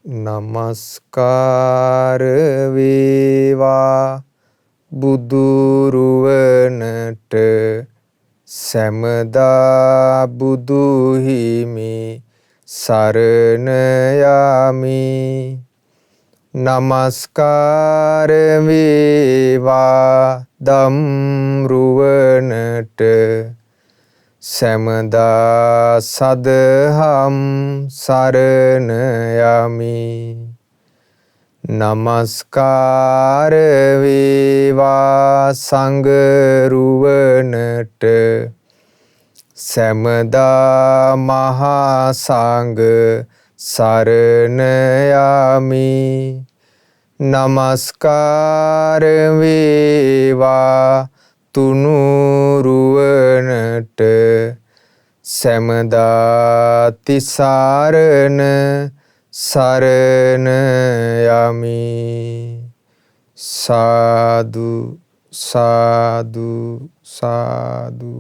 නමස්කාර වේවා බුදුරුවනට සැමදා බුදු හිමි සරණ යමි. නමස්කාර වේවා ධම්රුවනට සැමදා සදහම් සරණ යමි. නමස්කාර වේවා සංඝරුවනට සැමදා මහා සංඝ සරණ යමි. නමස්කාර වේවා තුනුරුවනට සැමදා තිසරණ සරණ යමි. සාදු සාදු සාදු.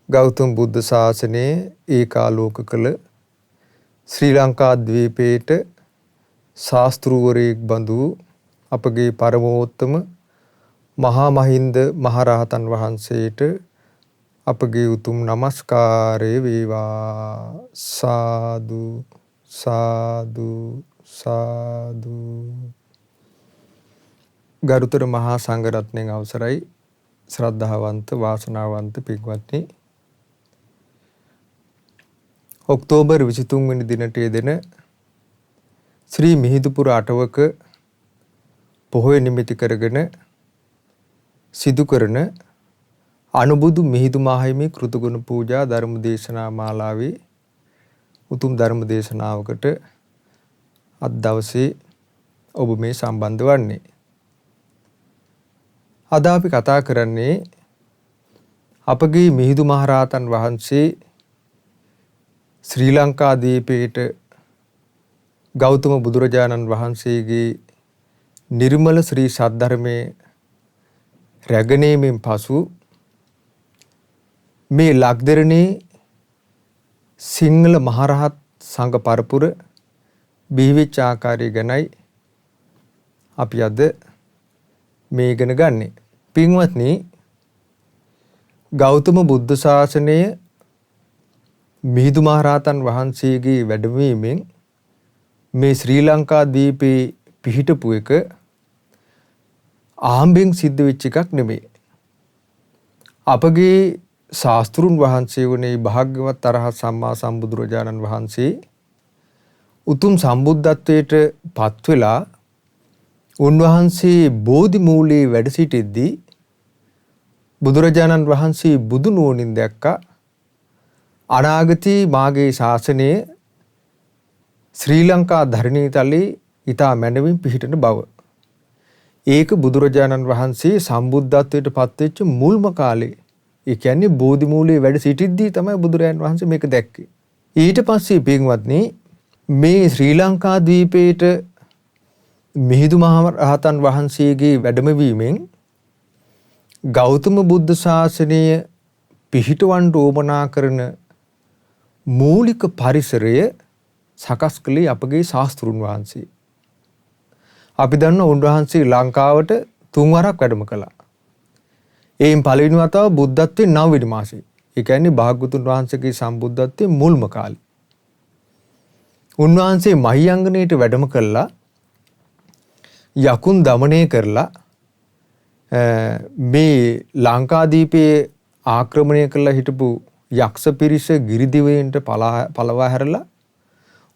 ගෞතම බුද්ධ ශාසනයේ ඒකාලෝක කළ ශ්‍රී ලංකා ද්වීපයට ශාස්තෘවරයෙක් බඳු අපගේ පරමෝත්තම මහා මහින්ද මහරහතන් වහන්සේට අපගේ උතුම් නමස්කාරය වේවා. සාදු සාදු සාදු. ගරුතර මහා සංඝරත්නයන් අවසරයි ශ්‍රද්ධාවන්ත වාසනාවන්ත පින්වත්නි, ඔක්තෝබර් 23 වෙනි දිනට යෙදෙන ශ්‍රී මිහිඳුපුර අටවක පොහොය නිමිති කරගෙන සිදු කරන අනුබුදු මිහිඳු මාහිමි කෘතගුණ පූජා ධර්ම දේශනා මාලාවේ උතුම් ධර්ම දේශනාවකට අද දවසේ ඔබ මේ සම්බන්ධ වන්නේ. අද අපි කතා කරන්නේ අපගේ මිහිඳු මහරහතන් වහන්සේ ශ්‍රී ලංකා දීපයට ගෞතම බුදුරජාණන් වහන්සේගේ නිර්මල ශ්‍රී සද්ධර්මයේ රැගෙනීමෙන් පසු මේ ලක්දෙරණේ සිංහල මහරහත් සංඝ පරපුර බිහිවෙච්ච ආකාරය ගැනයි අපි අද මේ ඉගෙන ගන්නේ. පින්වත්නි, ගෞතම බුද්ධ ශාසනය මිහිඳු මහරහතන් වහන්සේගේ වැඩමවීමෙන් මේ ශ්‍රී ලංකා දීපේ පිහිටපු එක ආම්බෙන් සිද්ධ වෙච්ච එකක් නෙමෙයි. අපගේ ශාස්ත්‍රුන් වහන්සේ වුණේ භාග්‍යවත් අරහත් සම්මා සම්බුදුරජාණන් වහන්සේ උතුම් සම්බුද්ධත්වයට පත් වෙලා උන්වහන්සේ බෝධි මූලයේ වැඩ සිටිද්දී බුදුරජාණන් වහන්සේ බුදු නුවණින් දැක්කා අනාගතේ මාගේ ශාසනය ශ්‍රී ලංකා ධරණී තලයේ ඊතා මැනවින් පිහිටන බව. ඒක බුදුරජාණන් වහන්සේ සම්බුද්ධත්වයට පත්වෙච්ච මුල්ම කාලේ, ඒ කියන්නේ බෝධි මූලයේ වැඩ සිටිද්දී තමයි බුදුරජාණන් වහන්සේ මේක දැක්කේ. ඊට පස්සේ පින්වත්නි, මේ ශ්‍රී ලංකා ද්වීපයට මිහිඳු මහරහතන් වහන්සේගේ වැඩමවීමෙන් ගෞතම බුද්ධ ශාසනය පිහිටවන්න උවමනා කරන මූලික පරිසරය සකස් කළේ අපගේ ශාස්ත්‍රුන් වහන්සේ. අපි දන්නවා උන්වහන්සේ ලංකාවට 3 වරක් වැඩම කළා. එයින් පළවෙනි වතාව බුද්ධත්වයේ 9 වෙනි මාසයේ. ඒ කියන්නේ භාග්‍යවතුන් වහන්සේගේ සම්බුද්ධත්වයේ මුල්ම කාලේ. උන්වහන්සේ මහියංගනයට වැඩම කළා. යකුන් දමනය කරලා මේ ලංකාදීපයේ ආක්‍රමණය කළා හිටපු යක්ෂ පිරිස ගිරිදිවයින්ට පළවා හැරලා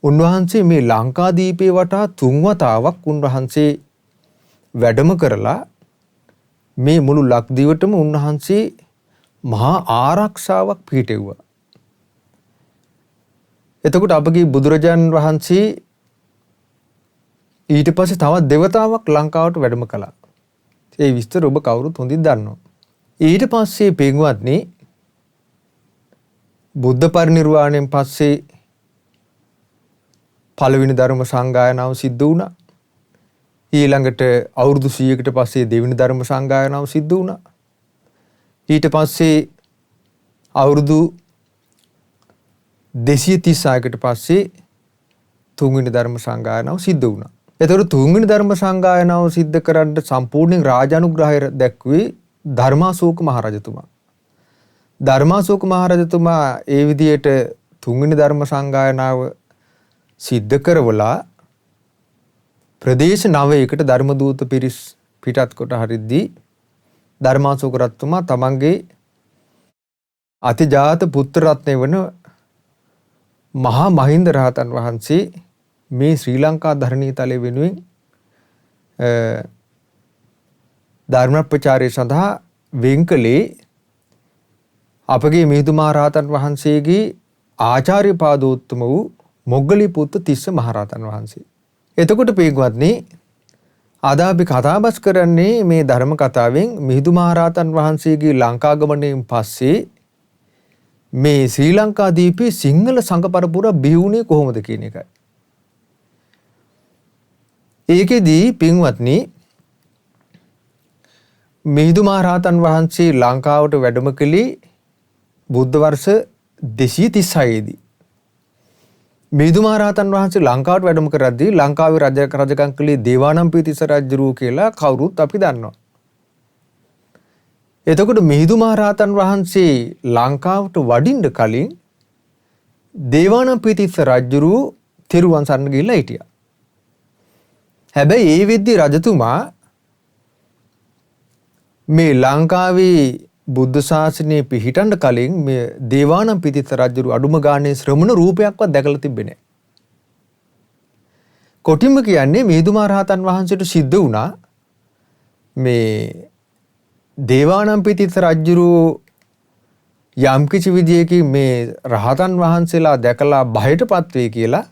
උන්වහන්සේ මේ ලංකාදීපේ වටා 3 වතාවක් උන්වහන්සේ වැඩම කරලා මේ මුළු ලක්දිවටම උන්වහන්සේ මහා ආරක්ෂාවක් පිහිටෙව්වා. එතකොට අපගේ බුදුරජාණන් වහන්සේ ඊට පස්සේ තවත් දෙවතාවක් ලංකාවට වැඩම කළා. ඒ විස්තර ඔබ කවුරුත් හොඳින් දන්නවා. ඊට පස්සේ පින්වත්නි, බුද්ධ පරිනිර්වාණයෙන් පස්සේ පළවෙනි ධර්ම සංගායනාව සිද්ධ වුණා. ඊළඟට අවුරුදු 100කට පස්සේ දෙවෙනි ධර්ම සංගායනාව සිද්ධ වුණා. ඊට පස්සේ අවුරුදු 236කට පස්සේ තුන්වෙනි ධර්ම සංගායනාව සිද්ධ වුණා. එතකොට තුන්වෙනි ධර්ම සංගායනාව සිද්ධ කරන්න සම්පූර්ණ රාජානුග්‍රහය දැක්ුවේ ධර්මාශෝක මහරජතුමා. ධර්මාශෝක මහරජතුමා ඒ විදියට තුන්වෙනි ධර්ම සංගායනාව සිද්ධ කරවලා ප්‍රදේශ 9කට ධර්ම දූත පිරිස් පිටත් කොට හරිද්දී ධර්මාශෝක රජතුමා තමන්ගේ අතිජාත පුත්‍ර රත්නය වන මහා මහින්ද රහතන් වහන්සේ මේ ශ්‍රී ලංකා ධරණී තලය වෙනුවෙන් ධර්ම ප්‍රචාරය සඳහා වෙන් කළේ අපගේ මිහිඳු මහ රහතන් වහන්සේගේ ආචාර්ය පාදෝත්තම වූ මොග්ගලීපුත්ත තිස්ස මහ රහතන් වහන්සේ. එතකොට පින්වත්නි අද අපි කතාබස් කරන්නේ මේ ධර්ම කතාවෙන් මිහිඳු මහ රහතන් වහන්සේගේ ලංකා ගමනයෙන් පස්සේ මේ ශ්‍රී ලංකා දීපේ සිංහල සංඝ පරපුර බිහි වුණේ කොහොමද කියන එකයි. ඒකෙදී පින්වත්නි මිහිඳු මහ රහතන් වහන්සේ ලංකාවට වැඩම කළේ බුද්ධ වර්ෂ 236 දී. මිහිඳු මහ රහතන් වහන්සේ ලංකාවට වැඩම කරද්දී ලංකාවේ රජකම් කළේ දේවානම්පියතිස්ස රජුරුව කියලා කවුරුත් අපි දන්නවා. එතකොට මිහිඳු මහ රහතන් වහන්සේ ලංකාවට වඩින්න කලින් දේවානම්පියතිස්ස රජුරුව තිරුවන් සරණ ගිහිල්ලා හිටියා. හැබැයි ඒ වෙද්දී රජතුමා මේ ලංකාවේ බුද්ධ ශාසනය පිහිටන්න කලින් මේ දේවානම්පියතිස්ස රජුරුව අඩුම ගානේ ශ්‍රමණ රූපයක්වත් දැකලා තිබෙන්නේ නැහැ. කොටින්ම කියන්නේ මිහිඳු මහ රහතන් වහන්සේට සිද්ධ වුණා මේ දේවානම්පියතිස්ස රජුරුව යම් කිසි විදියකින් මේ රහතන් වහන්සේලා දැකලා බයටපත් වෙයි කියලා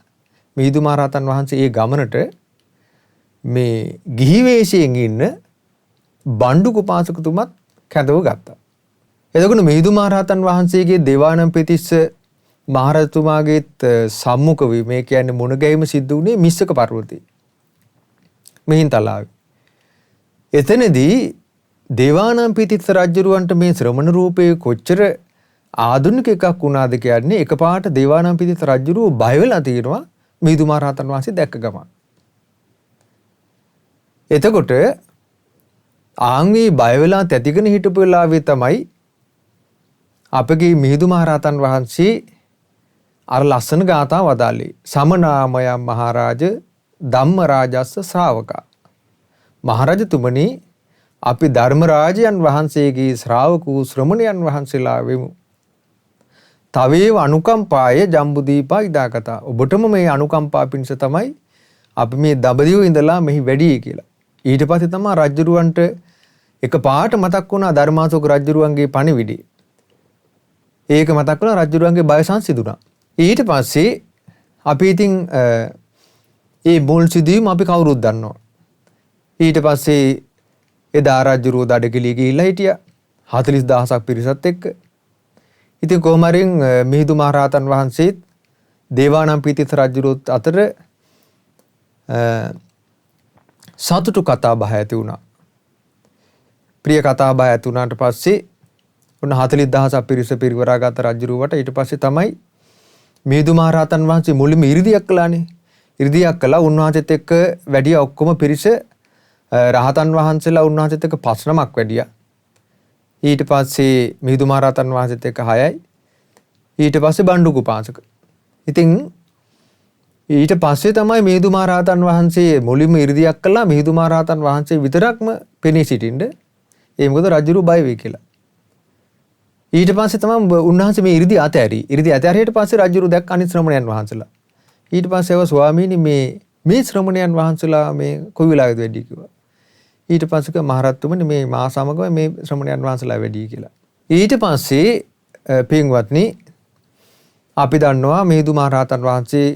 මිහිඳු මහ රහතන් වහන්සේ ඒ ගමනට මේ ගිහි වේශයෙන් ඉන්න බණ්ඩු කුපාසකතුමත් කැඳව ගත්තා. එතකොට මිහිඳු මහ රහතන් වහන්සේගේ දේවානම්පියතිස්ස මහරජතුමාගේත් සම්මුඛ වී මේ කියන්නේ මුණ ගැහිම සිද්ධ වුණේ මිස්සක පර්වතයේ. මිහින්තලාවේ. එතනදී දේවානම්පියතිස්ස රජුරවන්ට මේ ශ්‍රමණ රූපයේ කොච්චර ආධුනික එකක් වුණාද කියන්නේ එකපාරට දේවානම්පියතිස්ස රජුරුව බය වෙලා තියෙනවා මිහිඳු මහ රහතන් වහන්සේ දැක්ක ගමන්. එතකොට ආන්ගේ බය වෙලා තැතිගෙන හිටපු වෙලාවේ තමයි අපගේ මිහිඳු මහ රහතන් වහන්සේ අර ලස්සන ගාථා වදාළේ. සමනාමයම් මහරජ ධම්ම රාජස්ස ශ්‍රාවකා. මහරජතුමනි අපි ධර්මරාජයන් වහන්සේගේ ශ්‍රාවක වූ ශ්‍රමණයන් වහන්සේලා වෙමු. තවේව අනුකම්පාය ජම්බුදීපා ඉදාකතා. ඔබටම මේ අනුකම්පා පිණිස තමයි අපි මේ දඹදිව ඉඳලා මෙහි වැඩියේ කියලා. ඊට පස්සේ තමයි රජුරවන්ට එකපාරට මතක් වුණා ධර්මාශෝක රජුරවන්ගේ පණිවිඩය. ඒක මතක් වුණා රජුරවන්ගේ බය සංසිඳුණා. ඊට පස්සේ අපි ඉතින් ඒ මුල් සිදුවීම අපි කවුරුත් දන්නවා. ඊට පස්සේ එදා රජුරෝ දඩගලිය ගිහිල්ලා හිටියා 40000ක් පිරිසත් එක්ක. ඉතින් කොහොම හරි මිහිඳු මහ රහතන් වහන්සේත් දේවානම්පියතිස්ස රජුරොත් අතර සතුටු කතා බහ ඇති වුණා. ප්‍රිය කතා බහ ඇති වුණාට පස්සේ උන් 40000ක් පිරිස පිරිවරාගත් රජුරුවට ඊට පස්සේ තමයි මිහිඳු මහ රහතන් වහන්සේ මුලින්ම ඉරිදියක් කළානේ. ඉරිදියක් කළා උන්වහන්සේත් එක්ක වැඩිය ඔක්කොම පිරිස රහතන් වහන්සේලා උන්වහන්සේත් එක්ක 5 නමක් වැඩියා. ඊට පස්සේ මිහිඳු මහ රහතන් වහන්සේත් එක්ක 6යි. ඊට පස්සේ බණ්ඩු කුපාසක. ඉතින් ඊට පස්සේ තමයි මිහිඳු මහ රහතන් වහන්සේ මුලින්ම ඉරිදියක් කළා මිහිඳු මහ රහතන් වහන්සේ විතරක්ම පෙනී සිටින්න. ඒ මොකද රජුරු බය වෙයි කියලා. ඊට පස්සේ තමයි උන්වහන්සේ මේ ඉරිදි අතෑරි. ඉරිදි අතෑරියට පස්සේ රජුරු දැක්ක අනිත් ශ්‍රමණයන් වහන්සේලා. ඊට පස්සේ ඒවා ස්වාමීනි මේ ශ්‍රමණයන් වහන්සේලා මේ කොයි වෙලාවෙද වැඩි කිව්වා. ඊට පස්සේ මහරජතුමනි මේ මා සමගම මේ ශ්‍රමණයන් වහන්සේලා වැඩි කියලා. ඊට පස්සේ පින්වත්නි අපි දන්නවා මිහිඳු මහ රහතන් වහන්සේ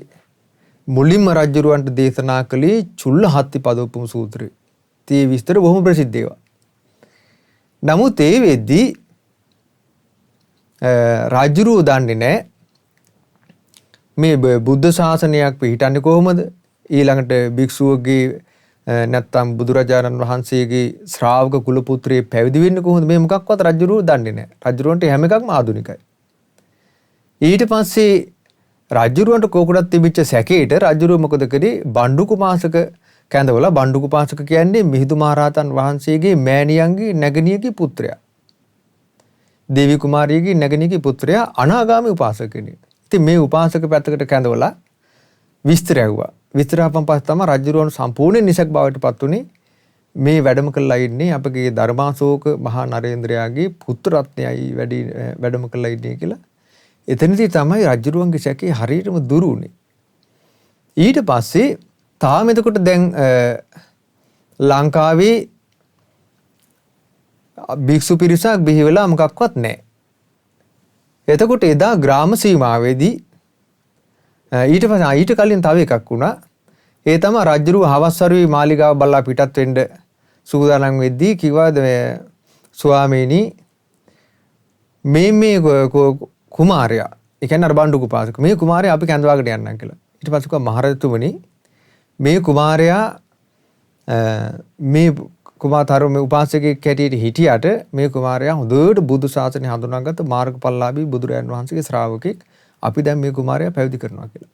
මුලින්ම රජුරවන්ට දේශනා කළේ චුල්ලහත්ති පදෝපම සූත්‍රය. ඒ විස්තර බොහොම ප්‍රසිද්ධ ඒවා. නමුත් ඒ වෙද්දී රජුරුව දන්නේ නැහැ මේ බුද්ධ ශාසනයක් පිහිටන්නේ කොහොමද? ඊළඟට භික්ෂුවගේ නැත්තම් බුදුරජාණන් වහන්සේගේ ශ්‍රාවක කුල පුත්‍රයෙ පැවිදි වෙන්නේ කොහොමද? මේ මොකක්වත් රජුරුව දන්නේ නැහැ. රජුරවන්ට හැම එකක්ම ආධුනිකයි. ඊට පස්සේ රජුරවන්ට කෝකටත් තිබිච්ච සැකේට රජුරුව මොකද කරේ? බණ්ඩුකුපාසක කැඳවලා බණ්ඩුකුපාසක කියන්නේ මිහිඳු මහරහතන් වහන්සේගේ මෑණියන්ගේ නැගණියගේ පුත්‍රයා. දේවි කුමාරියගේ නැගණියගේ පුත්‍රයා අනාගාමී උපාසක කෙනෙක්. ඉතින් මේ උපාසක පැත්තකට කැඳවලා විස්තර ඇහුවා. විස්තර අපන් පස්සේ තමයි රජුරවන්ට සම්පූර්ණ නිසක් බවට පත් උනේ. මේ වැඩම කළා ඉන්නේ අපගේ ධර්මාශෝක මහා නරේන්ද්‍රයාගේ පුත්‍ර රත්නයයි වැඩම කළා ඉන්නේ කියලා. එතනදී තමයි රජුරුවන්ගේ සැකේ හරියටම දුරු වුනේ. ඊට පස්සේ තාම එතකොට දැන් ලංකාවේ භික්ෂු පිරිසක් බිහි වෙලා මොකක්වත් නැහැ. එතකොට එදා ග්‍රාම සීමාවේදී ඊට කලින් තව එකක් වුණා. ඒ තමයි රජුරුව හවස්වරුවේ මාලිගාව බල්ලා පිටත් වෙන්න සූදානම් වෙද්දී කිව්වාද ස්වාමීනි මේ කුමාරයා ඒ කියන්නේ අර බණ්ඩුකුපාසක මේ කුමාරයා අපි කැඳවාගෙන යන්නම් කියලා. ඊට පස්සේ කිව්වා මහරජතුමනි මේ කුමාරයා මේ කුමාතරෝ උපාසකෙක් හැටියට හිටියට මේ කුමාරයා හොඳට බුදු ශාසනය හඳුනාගත්ත මාර්ගඵලලාභී බුදුරයන් වහන්සේගේ ශ්‍රාවකෙක්. අපි දැන් මේ කුමාරයා පැවිදි කරනවා කියලා.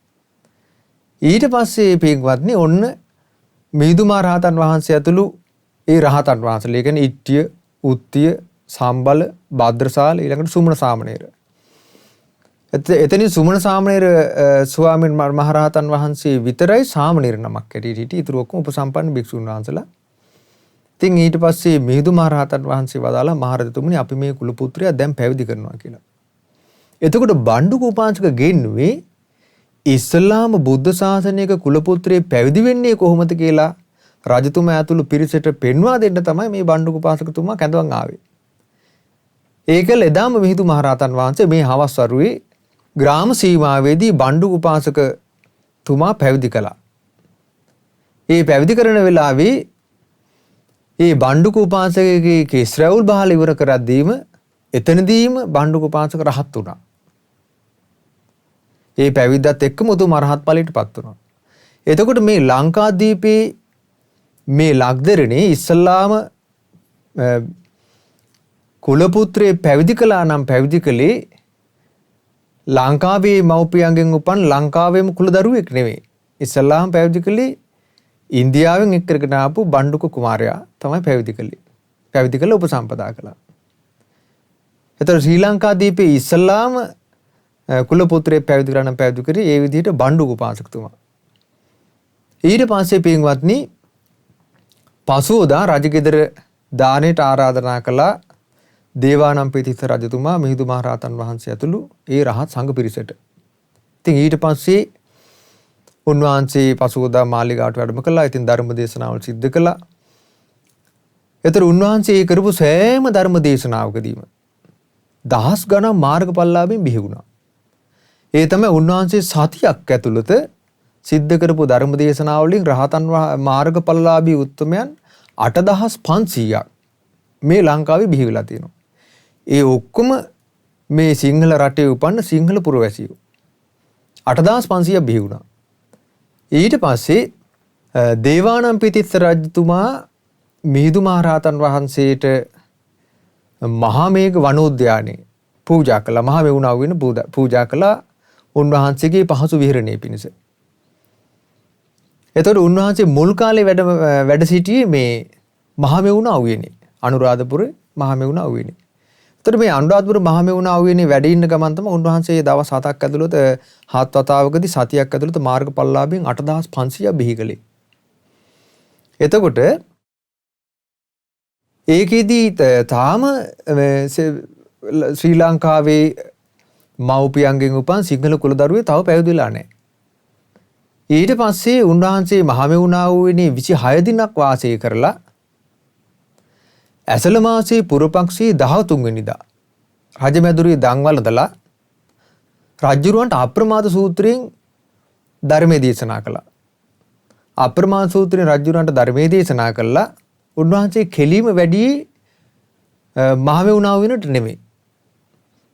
ඊට පස්සේ පින්වත්නි ඔන්න මිහිඳු මහ රහතන් වහන්සේ ඇතුළු ඒ රහතන් වහන්සේලා ඒ කියන්නේ ඉට්ඨිය, උත්තිය, සම්බල, භද්‍රසාල ඊළඟට සුමන සාමණේර. එතනින් සුමන සාමණේර ස්වාමීන් මහරහතන් වහන්සේ විතරයි සාමණේර නමක් හැටියට හිටියේ. ඊටු ඔක්කොම උපසම්පන්න භික්ෂුන් වහන්සේලා. ඉතින් ඊට පස්සේ මිහිඳු මහරහතන් වහන්සේ වදාලා මහරජතුමනි අපි මේ කුල පුත්‍රයා දැන් පැවිදි කරනවා කියලා. එතකොට බණ්ඩුක උපාසක ගෙන්නුවේ ඉස්ලාම බුද්ධ ශාසනයක කුල පුත්‍රයෙක් පැවිදි වෙන්නේ කොහොමද කියලා රජතුමා ඇතුළු පිරිසට පෙන්වා දෙන්න තමයි මේ බණ්ඩුක උපාසකතුමා කැඳවන් ආවේ. ඒකල එදාම මිහිඳු මහරහතන් වහන්සේ මේ හවස් වරුවේ ග්‍රාම සීමාවේදී බණ්ඩුක උපාසකතුමා පැවිදි කළා. ඒ පැවිදි කරන වෙලාවේ ඒ බණ්ඩුක උපාසකගේ කේස් රැවුල් බහල ඉවර කරද්දීම එතනදීම බණ්ඩුක උපාසක රහත් වුණා. ඒ පැවිද්දත් එක්කම උතුම් අරහත් ඵලයටපත් වුණා. එතකොට මේ ලංකාදීපේ මේ ලක්දරණේ ඉස්ලාම කුල පුත්‍රයෙක් පැවිදි කළා නම් පැවිදි කළේ ලංකාවේ මව්පියන්ගෙන් උපන් ලංකාවේම කුල දරුවෙක් නෙවෙයි. ඉස්ලාම පැවිදි කළේ ඉන්දියාවෙන් එක් කරගෙන ආපු බණ්ඩුක කුමාරයා තමයි පැවිදි කළේ. පැවිදි කළ උපසම්පදා කළා. එතකොට ශ්‍රී ලංකාදීපේ ඉස්ලාම කුල පුත්‍රයෙක් පැවිදි කරන පැවිදි කරේ ඒ විදිහට බණ්ඩුක උපාසකතුමා. ඊට පස්සේ පින්වත්නි පසුවදා රජගෙදර දානෙට ආරාධනා කළා දේවානම්පියතිස්ස රජතුමා මිහිඳු මහ රහතන් වහන්සේ ඇතුළු ඒ රහත් සංඝ පිරිසට. ඉතින් ඊට පස්සේ උන්වහන්සේ පසුවදා මාලිගාවට වැඩම කළා. ඉතින් ධර්ම දේශනාවල් සිද්ධ කළා. ඒතර උන්වහන්සේ කරපු සෑම ධර්ම දේශනාවකදීම දහස් ගණන් මාර්ගඵලලාභීන් බිහි වුණා. ඒ තමයි උන්වහන්සේ සතියක් ඇතුළත සිද්ධ කරපු ධර්ම දේශනාවලින් රහතන් මාර්ගඵලලාභී උත්තමයන් 8500ක් මේ ලංකාවේ බිහි වෙලා තියෙනවා. ඒ ඔක්කොම මේ සිංහල රටේ උපන්න සිංහල පුරවැසියෝ 8500ක් බිහි වුණා. ඊට පස්සේ දේවානම්පියතිස්ස රජතුමා මිහිඳු මහ රහතන් වහන්සේට මහාමේඝ වනෝද්‍යානයේ පූජා කළා. මහමෙවුනා වෙන පූජා කළා උන්වහන්සේගේ පහසු විහරණය පිණිස. එතකොට උන්වහන්සේ මුල් කාලේ වැඩ සිටියේ මේ මහමෙවුනා උයනේ. අනුරාධපුර මහමෙවුනා උයනේ. එතකොට මේ අනුරාධපුර මහමෙවුනා උයනේ වැඩ ඉන්න ගමන් තමයි උන්වහන්සේ දවස් 7ක් ඇතුළත හත් වතාවකදී සතියක් ඇතුළත මාර්ගඵලලාභීන් 8500ක් බිහි කළේ. එතකොට ඒකෙදී තාම ශ්‍රී ලංකාවේ මව්පියන්ගෙන් උපන් සිංහල කුල දරුවේ තව පැවිදිලා නැහැ. ඊට පස්සේ උන්වහන්සේ මහමෙවුනා වූනේ 26 දිනක් වාසය කරලා ඇසළ මාසයේ පුරපක්ෂයේ 13 වෙනිදා රජමැදුරේ දන් වළඳලා රජුරවන්ට අප්‍රමාද සූත්‍රයෙන් ධර්මයේ දේශනා කළා. අප්‍රමාද සූත්‍රයෙන් රජුරවන්ට ධර්මයේ දේශනා කළා. උන්වහන්සේ කෙලීම වැඩි මහමෙවුනා වෙනට නෙමෙයි.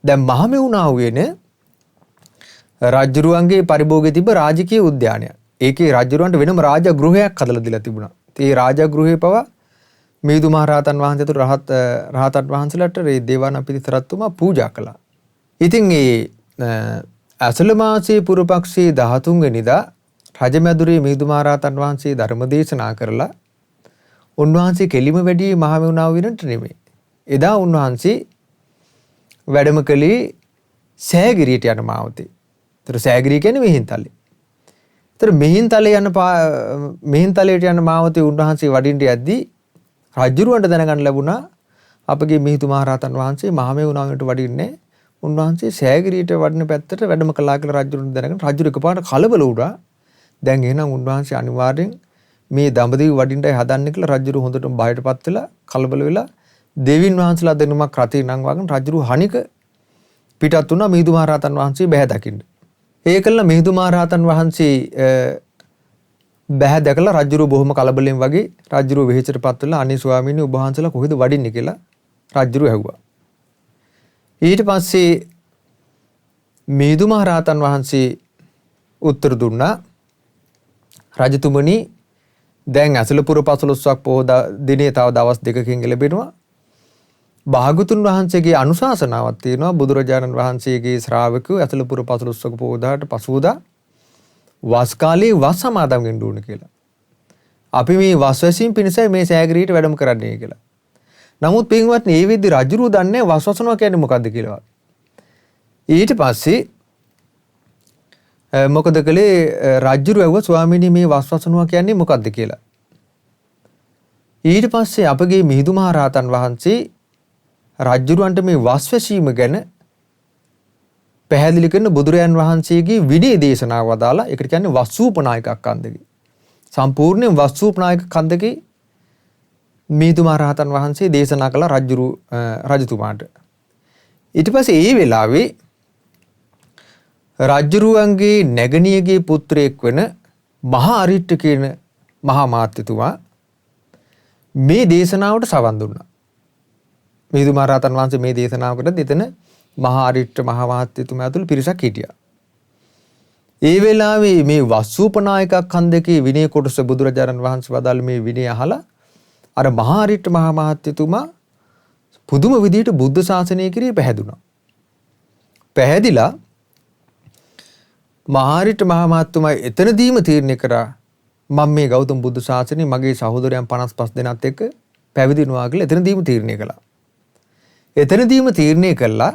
දැන් මහමෙවුනා වෙන රජුරුවන්ගේ පරිභෝගයේ තිබ්බ රාජකීය උද්‍යානය. ඒකේ රජුරුවන්ට වෙනම රාජගෘහයක් හදලා දීලා තිබුණා. ඒ රාජගෘහේ පවා මිහිඳු මහ රහතන් වහන්සේට රහතන් වහන්සේලාට ඒ දේවානම්පියතිස්ස රජතුමා පූජා කළා. ඉතින් ඒ ඇසළ මාසයේ පුරපක්ෂයේ 13 වෙනිදා රජමැදුරේ මිහිඳු මහරහතන් වහන්සේ ධර්ම දේශනා කරලා උන්වහන්සේ කෙලිම වැඩි මහමෙවුනාව වෙනට නෙමෙයි. එදා උන්වහන්සේ වැඩම කළේ සෑගිරියට යන මාවතේ. ඒතර සෑගිරිය කියන්නේ මිහින්තලේ. ඒතර මිහින්තලේට යන මාවතේ උන්වහන්සේ වඩින්න යද්දී රජුරවන්ට දැනගන්න ලැබුණා අපගේ මිහිඳු මහරහතන් වහන්සේ මහමෙවුනාවට වඩින්නේ උන්වහන්සේ සෑගිරියට වඩින පැත්තට වැඩම කළා කියලා රජුරවන්ට දැනගෙන රජුර එකපාරට කලබල වුණා. දැන් එහෙනම් උන්වහන්සේ අනිවාර්යෙන් මේ දඹදිව වඩින්නයි හදන්නේ කියලා රජුර හොඳටම බයටපත් වෙලා කලබල වෙලා දෙවියන් වහන්සේලා දෙනමක් රතේ නම් වගන් රජුර හනික පිටත් වුණා මිහිඳු මහරහතන් වහන්සේ බැහැ දකින්න. ඒකල මිහිඳු මහරහතන් වහන්සේ බැහැ දැකලා රජුර බොහොම කලබලෙන් වගේ රජුර වෙහෙසටපත් වෙලා අනේ ස්වාමීනි ඔබ වහන්සේලා කොහෙද වඩින්නේ කියලා රජුර ඇහුවා. ඊට පස්සේ මිහිඳු මහරහතන් වහන්සේ උත්තර දුන්නා රජතුමනි දැන් ඇසලපුර 15ක් පොහොය දිනේ තව දවස් දෙකකින් ලැබෙනවා. භාගතුන් වහන්සේගේ අනුශාසනාවක් තියෙනවා බුදුරජාණන් වහන්සේගේ ශ්‍රාවකයෝ ඇසලපුර 15ක පොහොයදාට පසුවදා වස් කාලේ වස් සමාදන් වෙන්න ඕන කියලා. අපි මේ වස් වැසීම් පිණිසයි මේ සෑගිරියට වැඩම කරන්නේ කියලා. නමුත් පින්වත්නි මේ විදි රජුරු දන්නේ වස් වසනවා කියන්නේ මොකද්ද කියලා. ඊට පස්සේ මොකද කළේ රජුරු ඇහුවා ස්වාමීනි මේ වස් වසනවා කියන්නේ මොකද්ද කියලා. ඊට පස්සේ අපගේ මිහිඳු මහරහතන් වහන්සේ රජුරවන්ට මේ වස් වැසීම ගැන පැහැදිලි කරන බුදුරයන් වහන්සේගේ විනය දේශනාව වදාලා ඒකට කියන්නේ වස්සූපනායක කන්දකේ. සම්පූර්ණයෙන් වස්සූපනායක කන්දකේ මිහිඳු මහරහතන් වහන්සේ දේශනා කළ රජතුමාට. ඊට පස්සේ ඒ වෙලාවේ රජුරුවන්ගේ නැගණියගේ පුත්‍රයෙක් වෙන මහා අරිට්ඨ කියන මහා මාත්‍යතුමා මේ දේශනාවට සවන් දුන්නා. මිහිඳු මහරහතන් වහන්සේ මේ දේශනාව කරද්දී එතන මහා අරිට්ඨ මහා මාත්‍යතුමා ඇතුළු පිරිසක් හිටියා. ඒ වෙලාවේ මේ වස්සූපනායක කන්දකේ විනය කොටස බුදුරජාණන් වහන්සේ වදාළ මේ විනය අහලා අර මහා අරිට්ඨ මහා මාත්‍යතුමා පුදුම විදියට බුද්ධ ශාසනය කිරී පැහැදුනා. පැහැදිලා මහා අරිට්ඨ මහා මාත්‍යතුමා එතනදීම තීරණය කරා මම මේ ගෞතම බුදු ශාසනය මගේ සහෝදරයන් 55 දෙනාත් එක්ක පැවිදිනවා කියලා එතනදීම තීරණය කළා. එතනදීම තීරණය කළා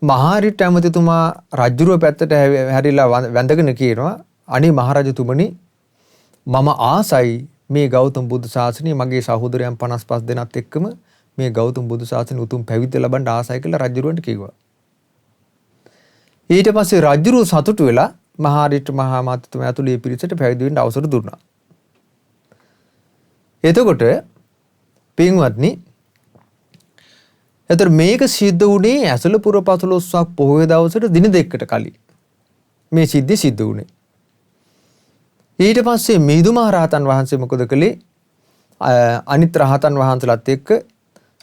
මහා අරිට්ඨ ඇමතිතුමා රජුරුව පැත්තට හැරිලා වැඳගෙන කියනවා අනේ මහරජතුමනි මම ආසයි මේ ගෞතම බුදු ශාසනය මගේ සහෝදරයන් 55 දෙනාත් එක්කම මේ ගෞතම බුදු ශාසනය උතුම් පැවිද්ද ලබන්න ආසයි කියලා රජුරුවන්ට කිව්වා. ඊට පස්සේ රජුරුව සතුටු වෙලා මහා අරිට්ඨ මහා මාත්‍යතුමා ඇතුළු මේ පිරිසට පැවිදි වෙන්න අවසර දුන්නා. එතකොට පින්වත්නි එතකොට මේක සිද්ධ වුණේ ඇසලපුර 15ක් පොහොය දවසට දින දෙකකට කලින්. මේ සිද්ධිය සිද්ධ වුණේ. ඊට පස්සේ මිහිඳු මහරහතන් වහන්සේ මොකද කළේ? අනිත් රහතන් වහන්සේලාත් එක්ක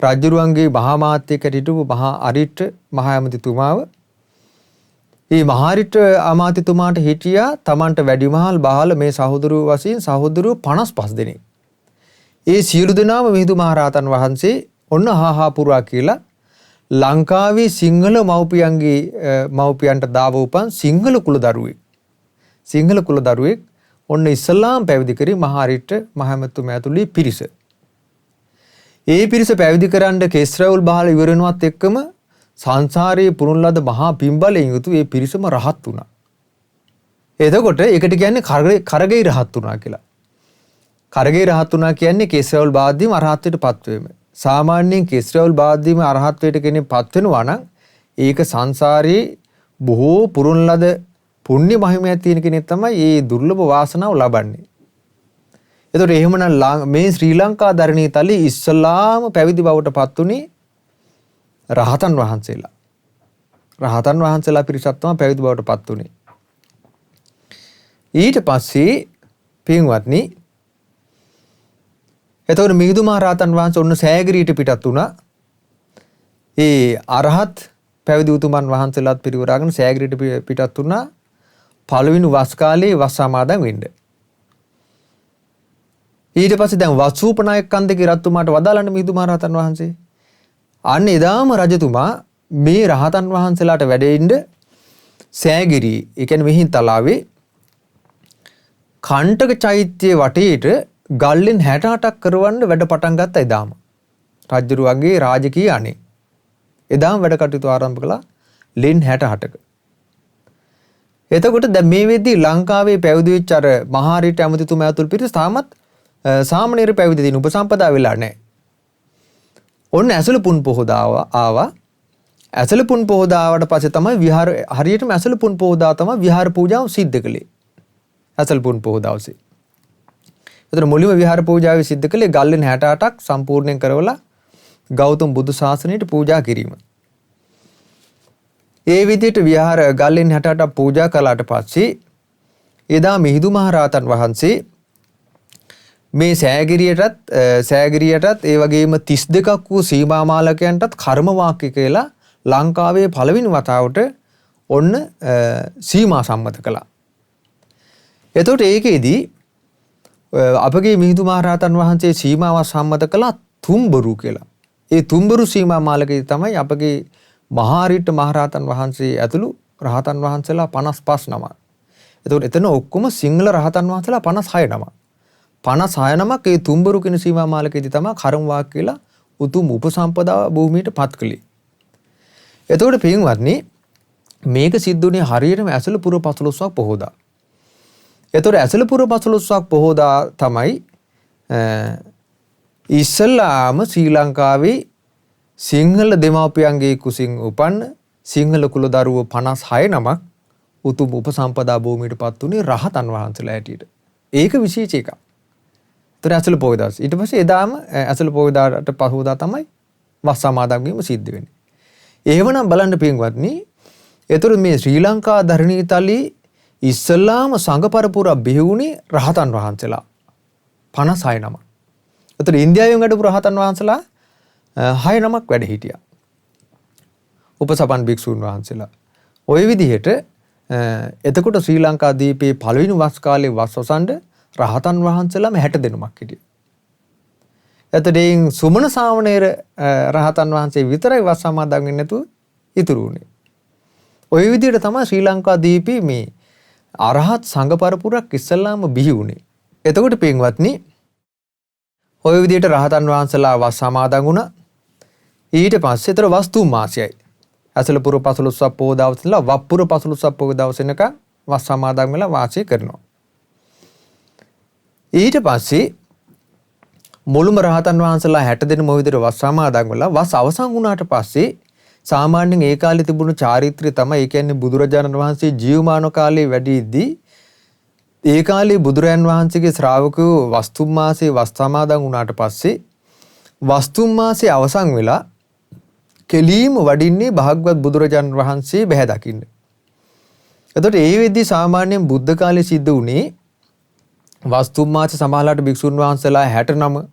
රජුරුවන්ගේ මහා මාත්‍යයෙක් හිටපු මහා අරිට්ඨ මහා ඇමතිතුමාව මේ මහා අරිට්ඨ අමාත්‍යතුමාට හිටියා තමන්ට වැඩිමහල් බහල මේ සහෝදරයෝ වශයෙන් සහෝදරයෝ 55 දෙනෙක්. ඒ සියලු දෙනාම මිහිඳු මහරහතන් වහන්සේ ඔන්න හාහා පුරා කියලා ලංකාවේ සිංහල මව්පියන්ට දාව උපන් සිංහල කුල දරුවෙක් ඔන්න ඉස්ලාම් පැවිදි කරේ මහා අරිට්ඨ මහා ඇමතිතුමා ඇතුළු පිරිස. ඒ පිරිස පැවිදි කරන්න කෙස්රැවුල් බහල ඉවර වෙනවත් එක්කම සංසාරයේ පුරුණ ලද මහා පින්බලයෙන් යුතු ඒ පිරිසම රහත් වුණා. එතකොට ඒකට කියන්නේ කරගෙයි රහත් වුණා කියලා. කරගෙයි රහත් වුණා කියන්නේ කෙස්රැවුල් බාද්දීම අරහත්ත්වයට පත් වීම. සාමාන්‍යයෙන් කෙස්රැවුල් බාද්දීම අරහත්ත්වයට කෙනෙක් පත් වෙනවා නම් ඒක සංසාරයේ බොහෝ පුරුණ ලද පුණ්‍ය මහිමයක් තියෙන කෙනෙක් තමයි මේ දුර්ලභ වාසනාව ලබන්නේ. එතකොට එහෙමනම් මේ ශ්‍රී ලංකා ධර්ණී තලයේ ඉස්ලාම පැවිදි බවට පත් උනේ රහතන් වහන්සේලා පිරිසක් තමයි පැවිදි බවට පත් උනේ. ඊට පස්සේ පින්වත්නි එතකොට මිහිඳු මහරහතන් වහන්සේ ඔන්න සෑගිරියට පිටත් වුණා. ඒ අරහත් පැවිදි උතුමන් වහන්සේලාත් පිරිවරාගෙන සෑගිරියට පිටත් වුණා. පළවෙනි වස් කාලේ වස් සමාදන් වෙන්න. ඊට පස්සේ දැන් වස්සූපනායක කන්දේ රජතුමාට වදාළන්න මිහිඳු මහරහතන් වහන්සේ. අන්න එදාම රජතුමා මේ රහතන් වහන්සේලාට වැඩෙන්න සෑගිරි ඒ කියන්නේ මිහින්තලාවේ කණ්ඨක චෛත්‍යයේ වටේට ගල්ලෙන් 68ක් කරවන්න වැඩ පටන් ගත්තා එදාම. රජුරුවන්ගේ රාජකීය අනේ. එදාම වැඩ කටයුතු ආරම්භ කළා ලෙන් 68ක. එතකොට දැන් මේ වෙද්දී ලංකාවේ පැවිදි වෙච්ච අර මහාරීට ඇමතිතුමා ඇතුළු පිරිස තාමත් සාමණේර පැවිදි දින උපසම්පදා වෙලා නැහැ. ඔන්න ඇසළ පුන් පොහොදාව ආවා. ඇසළ පුන් පොහොදාවට පස්සේ තමයි විහාර හරියටම ඇසළ පුන් පොහොදා තමයි විහාර පූජාව සිද්ධ කළේ. ඇසළ පුන් පොහොදාවසේ. එතන මුලින්ම විහාර පූජාව සිද්ධ කළේ ගල්ලෙන් 68ක් සම්පූර්ණයෙන් කරවලා ගෞතම බුදු සාසනයට පූජා කිරීම. ඒ විදිහට විහාර ගල්ලෙන් 68ක් පූජා කළාට පස්සේ එදා මිහිඳු මහරහතන් වහන්සේ මේ සෑගිරියටත් ඒ වගේම 32ක් වූ සීමා මාලකයන්ටත් කර්ම වාක්‍ය කියලා ලංකාවේ පළවෙනි වතාවට ඔන්න සීමා සම්මත කළා. එතකොට ඒකෙදී අපගේ මිහිඳු මහරහතන් වහන්සේ සීමාව සම්මත කළා තුම්බරු කියලා. ඒ තුම්බරු සීමා මාලකයේ තමයි අපගේ මහාරීට මහරහතන් වහන්සේ ඇතුළු රහතන් වහන්සේලා 55 නමක්. එතකොට එතන ඔක්කොම සිංහල රහතන් වහන්සේලා 56 නමක්. 56 නමක් ඒ තුම්බරු කියන සීමා මාලකයේදී තමයි කර්ම වාක්‍ය කියලා උතුම් උපසම්පදා භූමියට පත් කළේ. එතකොට පින්වත්නි මේක සිද්ධ වුණේ හරියටම ඇසළ පුර 15ක් පොහොදා. එතකොට ඇසළ පුර 15ක් පොහොදා තමයි ඉස්සල්ලාම ශ්‍රී ලංකාවේ සිංහල දෙමාපියන්ගේ කුසින් උපන්න සිංහල කුල දරුවෝ 56 නමක් උතුම් උපසම්පදා භූමියට පත් වුණේ රහතන් වහන්සේලා හැටියට. ඒක විශේෂ එකක්. ඒතර ඇසළ පොහොදා. ඊට පස්සේ එදාම ඇසළ පොහොදාට පහුවදා තමයි වස් සමාදන් වීම සිද්ධ වෙන්නේ. එහෙමනම් බලන්න පින්වත්නි, ඒතර මේ ශ්‍රී ලංකා ධරණීතලයේ ඉස්සල්ලාම සංඝ පරපුර බිහි වුණේ රහතන් වහන්සේලා 56 නමක්. ඒතර ඉන්දියාවෙන් වැඩපු රහතන් වහන්සේලා 6 නමක් වැඩ හිටියා. උපසපන් භික්ෂුන් වහන්සේලා. ওই විදිහට එතකොට ශ්‍රී ලංකා දීපේ පළවෙනි වස් කාලේ වස් වසන්ඩ රහතන් වහන්සේලාම 60 දෙනෙක් හිටියා. එතෙන් සුමන සාමණේර රහතන් වහන්සේ විතරයි වස් සමාදන් වෙන්නේ නැතුව ඉතුරු වුණේ. ওই විදිහට තමයි ශ්‍රී ලංකා දීපේ මේ අරහත් සංඝ පරපුරක් ඉස්සල්ලාම බිහි වුණේ. එතකොට පින්වත්නි ওই විදිහට රහතන් වහන්සේලා වස් සමාදන් වුණා. ඊට පස්සේ ඒතර වස් 3 මාසයයි. ඇසළ පුර 15ක් පොහොදා දවසේලා වප්පුර 15ක් පොහොදා දවසේනක වස් සමාදන් වෙලා වාසය කරනවා. ඊට පස්සේ මුළුම රහතන් වහන්සේලා 60 දෙනෙක් මොහොත විදිහට වස් සමාදන් වෙලා වස් අවසන් වුණාට පස්සේ සාමාන්‍යයෙන් ඒ කාලේ තිබුණු චාරිත්‍රය තමයි ඒ කියන්නේ බුදුරජාණන් වහන්සේ ජීවමාන කාලේ වැඩිද්දී ඒ කාලේ බුදුරයන් වහන්සේගේ ශ්‍රාවකයෝ වස්තුම් මාසේ වස් සමාදන් වුණාට පස්සේ වස්තුම් මාසේ අවසන් වෙලා කෙලීම වඩින්නේ භාගවත් බුදුරජාණන් වහන්සේ බැහැ දකින්න. එතකොට ඒ වෙද්දී සාමාන්‍යයෙන් බුද්ධ කාලේ සිද්ධ වුණේ වස්තුම් මාසේ සමහරලාට භික්ෂුන් වහන්සේලා 69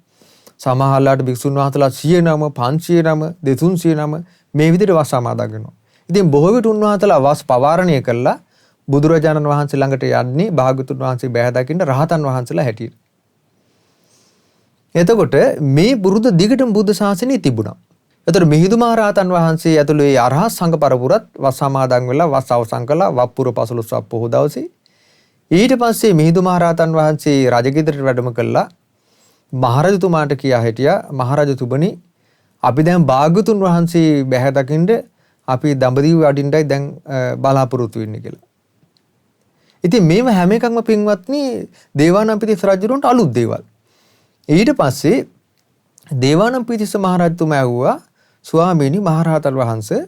සමහරලාට භික්ෂුන් වහන්සේලා 109 509 209 මේ විදිහට වස් සමාදන් වෙනවා. ඉතින් බොහෝ විට උන්වහන්සේලා වස් පවාරණය කළා බුදුරජාණන් වහන්සේ ළඟට යන්නේ භාගතුන් වහන්සේ බැහැ දකින්න රහතන් වහන්සේලා හැටියට. එතකොට මේ පුරුදු දිගටම බුද්ධ ශාසනය තිබුණා. එතකොට මිහිඳු මහරහතන් වහන්සේ ඇතුළු ඒ අරහත් සංඝ පරපුරත් වස් සමාදන් වෙලා වස් අවසන් කළා වප්පුර 15ක් පොහොදා දවසේ. ඊට පස්සේ මිහිඳු මහරහතන් වහන්සේ රජගෙදරට වැඩම කළා. මහරජතුමාට කියා හිටියා මහරජතුමනි අපි දැන් භාගතුන් වහන්සේ බැහැ දකින්න අපි දඹදිව වඩින්නයි දැන් බලාපොරොත්තු වෙන්නේ කියලා. ඉතින් මේව හැම එකක්ම පින්වත්නි දේවානම්පියතිස්ස රජුරන්ට අලුත් දේවල්. ඊට පස්සේ දේවානම්පියතිස්ස මහරජතුමා ඇහුවා ස්වාමීනි මහරහතන් වහන්සේ